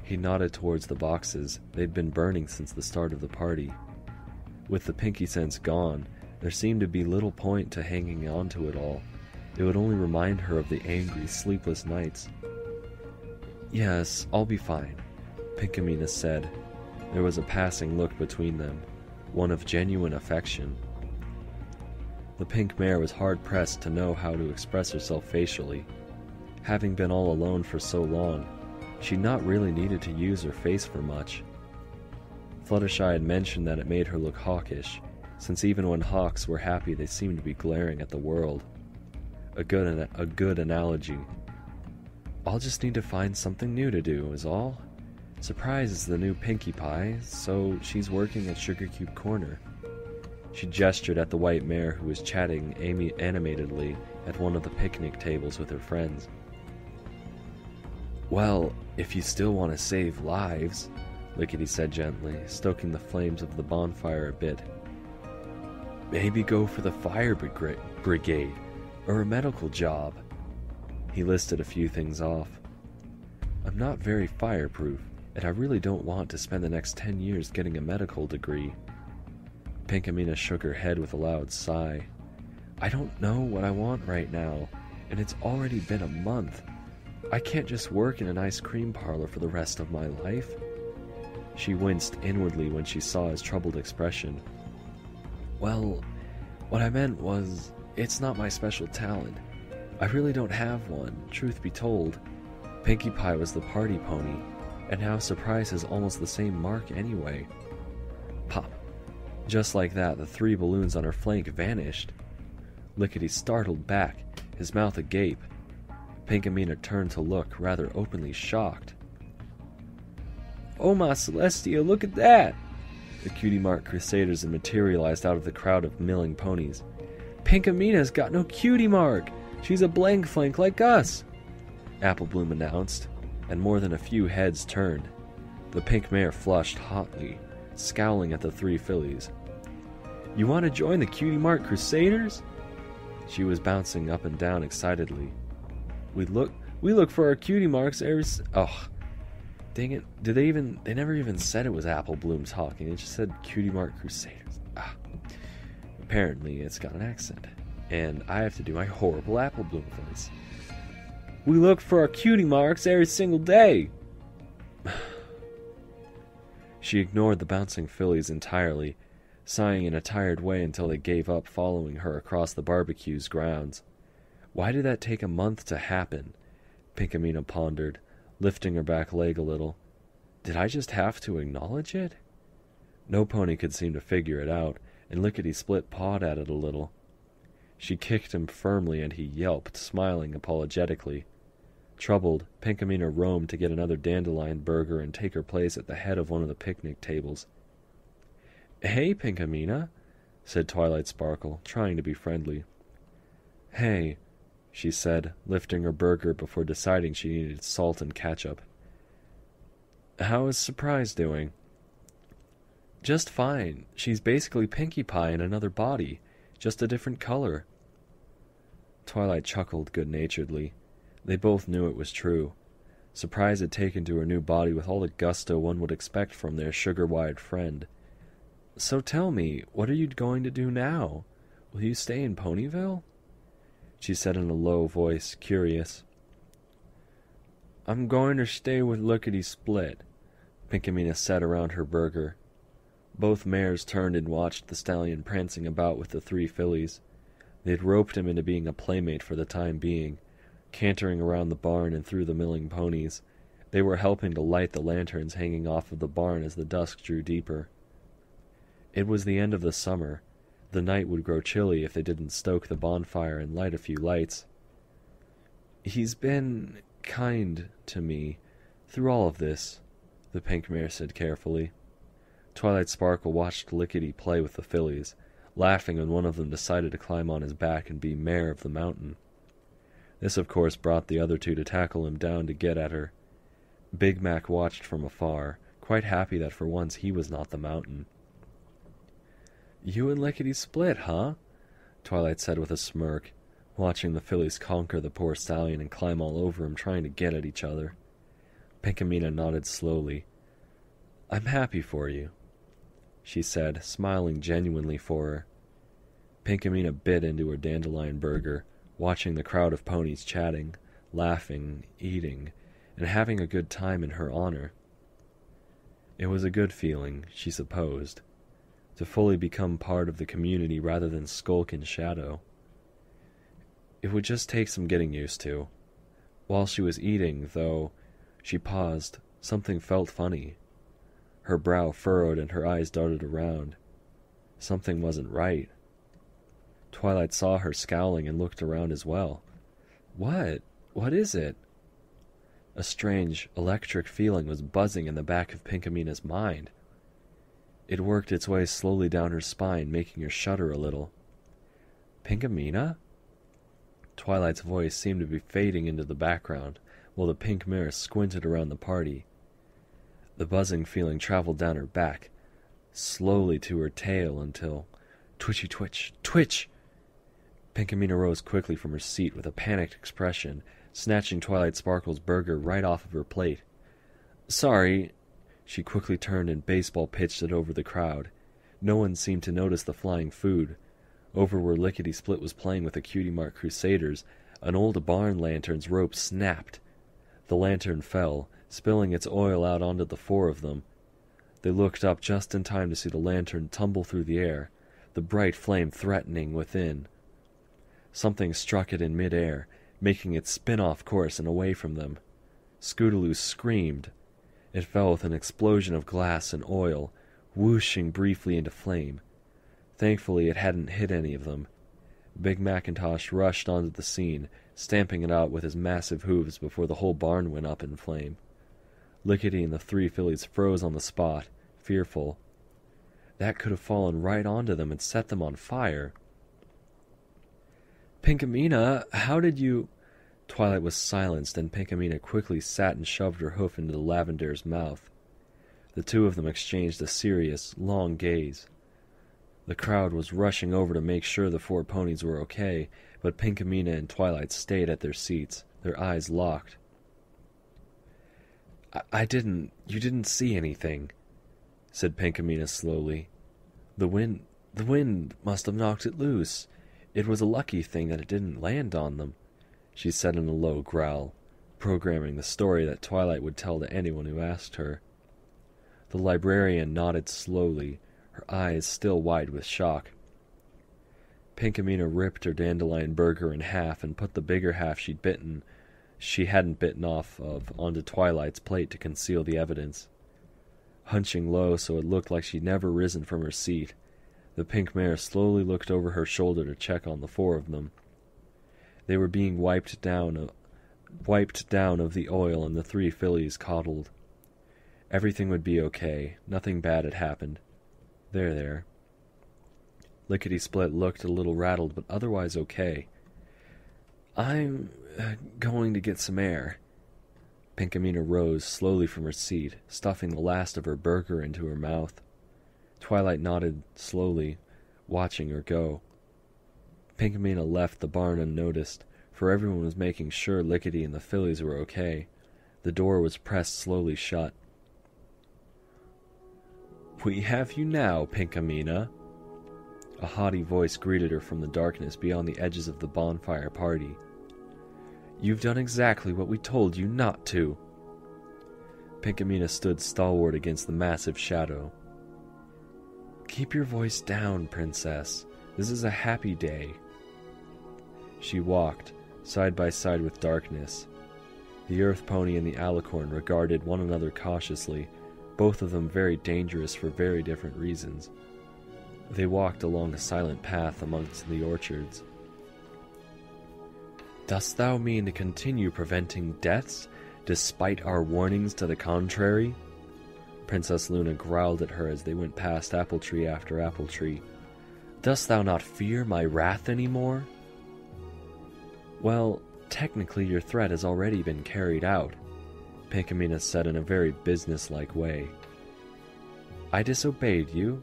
He nodded towards the boxes. They'd been burning since the start of the party. With the pinky sense gone, there seemed to be little point to hanging on to it all. It would only remind her of the angry, sleepless nights. "Yes, I'll be fine," Pinkamena said. There was a passing look between them, one of genuine affection. The pink mare was hard-pressed to know how to express herself facially. Having been all alone for so long, she'd not really needed to use her face for much. Fluttershy had mentioned that it made her look hawkish, since even when hawks were happy they seemed to be glaring at the world. A good analogy. "I'll just need to find something new to do, is all. Surprise is the new Pinkie Pie, so she's working at Sugar Cube Corner." She gestured at the white mare who was chatting animatedly at one of the picnic tables with her friends. "Well, if you still want to save lives," Lickety said gently, stoking the flames of the bonfire a bit, "maybe go for the fire brigade, or a medical job." He listed a few things off. "I'm not very fireproof, and I really don't want to spend the next 10 years getting a medical degree." Pinkamena shook her head with a loud sigh. "I don't know what I want right now, and it's already been a month. I can't just work in an ice cream parlor for the rest of my life." She winced inwardly when she saw his troubled expression. "Well, what I meant was, it's not my special talent. I really don't have one, truth be told. Pinkie Pie was the party pony, and now Surprise has almost the same mark anyway." Pop! Just like that, the 3 balloons on her flank vanished. Lickety startled back, his mouth agape. Pinkamena turned to look, rather openly shocked. "Oh my Celestia, look at that!" The Cutie Mark Crusaders had materialized out of the crowd of milling ponies. "Pinkamena's got no cutie mark! She's a blank flank like us!" Apple Bloom announced, and more than a few heads turned. The pink mare flushed hotly, scowling at the 3 fillies. "You want to join the Cutie Mark Crusaders?" She was bouncing up and down excitedly. We look for our cutie marks every oh, dang it. They never even said it was Apple Bloom talking. It just said Cutie Mark Crusaders. Apparently it's got an accent, and I have to do my horrible Apple Bloom voice. "We look for our cutie marks every single day." She ignored the bouncing fillies entirely, sighing in a tired way until they gave up following her across the barbecue's grounds. Why did that take a month to happen? Pinkamena pondered, lifting her back leg a little. Did I just have to acknowledge it? No pony could seem to figure it out, and Lickety Split pawed at it a little. She kicked him firmly, and he yelped, smiling apologetically. Troubled, Pinkamena roamed to get another dandelion burger and take her place at the head of one of the picnic tables. "Hey, Pinkamena," said Twilight Sparkle, trying to be friendly. "Hey," she said, lifting her burger before deciding she needed salt and ketchup. "How is Surprise doing?" "Just fine. She's basically Pinkie Pie in another body, just a different color." Twilight chuckled good-naturedly. They both knew it was true. Surprise had taken to her new body with all the gusto one would expect from their sugar-wide friend. "So tell me, what are you going to do now? Will you stay in Ponyville?" She said in a low voice, curious. "I'm going to stay with Lickety Split," Pinkamena said around her burger. Both mares turned and watched the stallion prancing about with the 3 fillies. They'd roped him into being a playmate for the time being, cantering around the barn and through the milling ponies. They were helping to light the lanterns hanging off of the barn as the dusk drew deeper. It was the end of the summer. The night would grow chilly if they didn't stoke the bonfire and light a few lights. "He's been kind to me through all of this," the pink mare said carefully. Twilight Sparkle watched Lickety play with the fillies, laughing when one of them decided to climb on his back and be mayor of the mountain. This, of course, brought the other two to tackle him down to get at her. Big Mac watched from afar, quite happy that for once he was not the mountain. "You and Lickety split, huh?" Twilight said with a smirk, watching the fillies conquer the poor stallion and climb all over him, trying to get at each other. Pinkamena nodded slowly. "I'm happy for you," she said, smiling genuinely for her. Pinkamena bit into her dandelion burger, watching the crowd of ponies chatting, laughing, eating, and having a good time in her honor. It was a good feeling, she supposed, to fully become part of the community rather than skulk in shadow. It would just take some getting used to. While she was eating, though, she paused. Something felt funny. Her brow furrowed and her eyes darted around. Something wasn't right. Twilight saw her scowling and looked around as well. What? What is it? A strange, electric feeling was buzzing in the back of Pinkamena's mind. It worked its way slowly down her spine, making her shudder a little. "Pinkamena?" Twilight's voice seemed to be fading into the background, while the pink mare squinted around the party. The buzzing feeling traveled down her back, slowly to her tail until... Twitchy twitch, twitch! Pinkamena rose quickly from her seat with a panicked expression, snatching Twilight Sparkle's burger right off of her plate. "Sorry." She quickly turned and baseball pitched it over the crowd. No one seemed to notice the flying food. Over where Lickety Split was playing with the Cutie Mark Crusaders, an old barn lantern's rope snapped. The lantern fell, spilling its oil out onto the four of them. They looked up just in time to see the lantern tumble through the air, the bright flame threatening within. Something struck it in mid-air, making it spin off course and away from them. Scootaloo screamed. It fell with an explosion of glass and oil, whooshing briefly into flame. Thankfully, it hadn't hit any of them. Big Macintosh rushed onto the scene, stamping it out with his massive hooves before the whole barn went up in flame. Lickety and the three fillies froze on the spot, fearful. That could have fallen right onto them and set them on fire. "Pinkamena, how did you—" Twilight was silenced, and Pinkamena quickly sat and shoved her hoof into the lavender's mouth. The two of them exchanged a serious, long gaze. The crowd was rushing over to make sure the four ponies were okay, but Pinkamena and Twilight stayed at their seats, their eyes locked. You didn't see anything," said Pinkamena slowly. The wind must have knocked it loose. It was a lucky thing that it didn't land on them," she said in a low growl, programming the story that Twilight would tell to anyone who asked her. The librarian nodded slowly, her eyes still wide with shock. Pinkamena ripped her dandelion burger in half and put the bigger half she hadn't bitten off of onto Twilight's plate to conceal the evidence. Hunching low so it looked like she'd never risen from her seat, the pink mare slowly looked over her shoulder to check on the four of them. They were being wiped down of the oil, and the three fillies coddled. Everything would be okay. Nothing bad had happened. There. Lickety Split looked a little rattled, but otherwise okay. "I'm going to get some air." Pinkamena rose slowly from her seat, stuffing the last of her burger into her mouth. Twilight nodded slowly, watching her go. Pinkamena left the barn unnoticed, for everyone was making sure Lickety and the fillies were okay. The door was pressed slowly shut. "We have you now, Pinkamena." A haughty voice greeted her from the darkness beyond the edges of the bonfire party. "You've done exactly what we told you not to." Pinkamena stood stalwart against the massive shadow. "Keep your voice down, Princess. This is a happy day." She walked, side by side with darkness. The Earth Pony and the Alicorn regarded one another cautiously, both of them very dangerous for very different reasons. They walked along a silent path amongst the orchards. "Dost thou mean to continue preventing deaths, despite our warnings to the contrary?" Princess Luna growled at her as they went past apple tree after apple tree. "Dost thou not fear my wrath any more?" "Well, technically your threat has already been carried out," Pinkamena said in a very businesslike way. "I disobeyed you.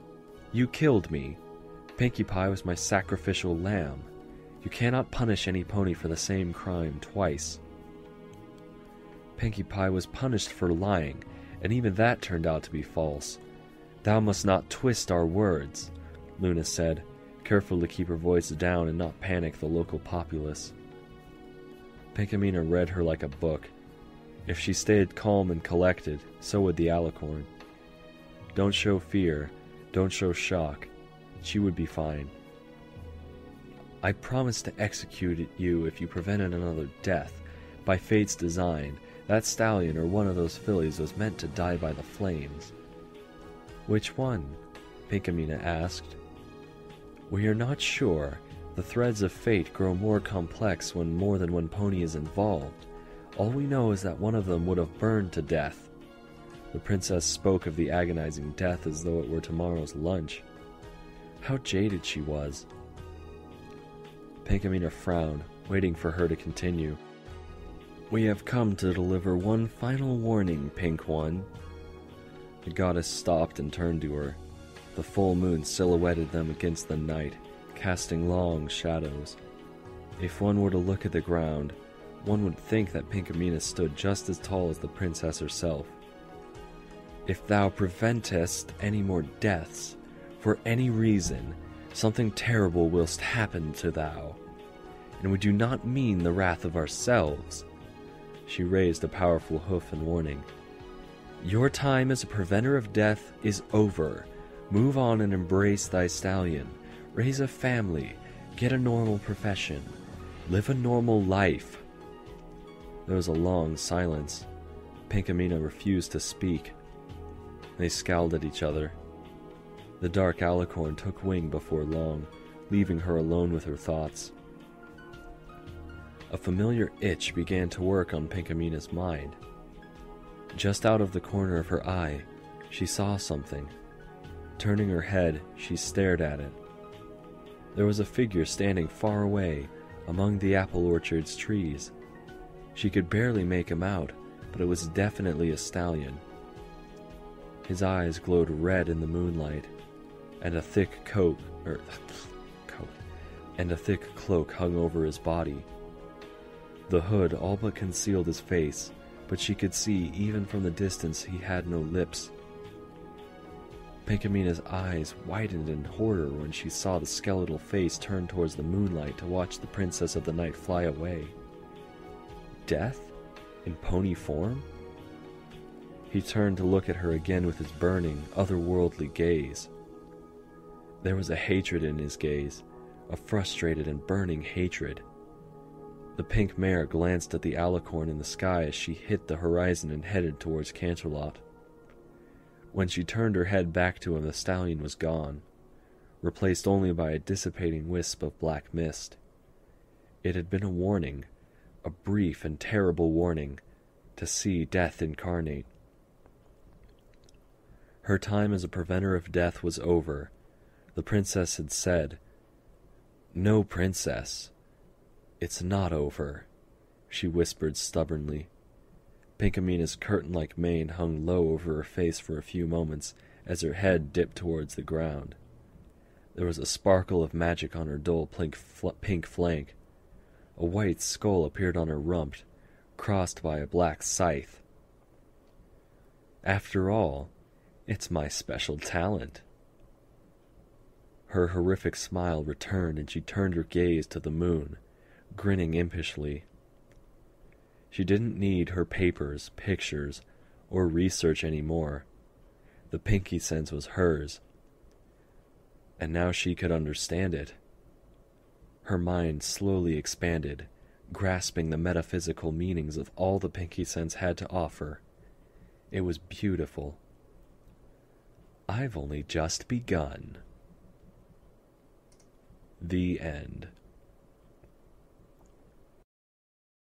You killed me. Pinkie Pie was my sacrificial lamb. You cannot punish any pony for the same crime twice." "Pinkie Pie was punished for lying, and even that turned out to be false. Thou must not twist our words," Luna said, careful to keep her voice down and not panic the local populace. Pinkamena read her like a book. If she stayed calm and collected, so would the alicorn. Don't show fear, don't show shock. She would be fine. "I promised to execute you if you prevented another death. By fate's design, that stallion or one of those fillies was meant to die by the flames." "Which one?" Pinkamena asked. "We are not sure. The threads of fate grow more complex when more than one pony is involved. All we know is that one of them would have burned to death." The princess spoke of the agonizing death as though it were tomorrow's lunch. How jaded she was. Pinkamena frowned, waiting for her to continue. "We have come to deliver one final warning, Pink One." The goddess stopped and turned to her. The full moon silhouetted them against the night, casting long shadows. If one were to look at the ground, one would think that Pinkamena stood just as tall as the princess herself. "If thou preventest any more deaths, for any reason, something terrible whilst happen to thou. And we do not mean the wrath of ourselves." She raised a powerful hoof in warning. "Your time as a preventer of death is over. Move on and embrace thy stallion. Raise a family. Get a normal profession. Live a normal life." There was a long silence. Pinkamena refused to speak. They scowled at each other. The dark alicorn took wing before long, leaving her alone with her thoughts. A familiar itch began to work on Pinkamena's mind. Just out of the corner of her eye, she saw something. Turning her head, she stared at it. There was a figure standing far away, among the apple orchard's trees. She could barely make him out, but it was definitely a stallion. His eyes glowed red in the moonlight, and a thick cloak hung over his body. The hood all but concealed his face, but she could see even from the distance he had no lips. Pinkamena's eyes widened in horror when she saw the skeletal face turn towards the moonlight to watch the princess of the night fly away. Death? In pony form? He turned to look at her again with his burning, otherworldly gaze. There was a hatred in his gaze, a frustrated and burning hatred. The pink mare glanced at the alicorn in the sky as she hit the horizon and headed towards Canterlot. When she turned her head back to him, the stallion was gone, replaced only by a dissipating wisp of black mist. It had been a warning, a brief and terrible warning, to see death incarnate. Her time as a preventer of death was over. The princess had said, "No, princess, it's not over," she whispered stubbornly. Pinkamena's curtain-like mane hung low over her face for a few moments as her head dipped towards the ground. There was a sparkle of magic on her dull pink flank. A white skull appeared on her rump, crossed by a black scythe. "After all, it's my special talent." Her horrific smile returned and she turned her gaze to the moon, grinning impishly. She didn't need her papers, pictures, or research anymore. The Pinkie sense was hers, and now she could understand it. Her mind slowly expanded, grasping the metaphysical meanings of all the Pinkie sense had to offer. It was beautiful. "I've only just begun." The end.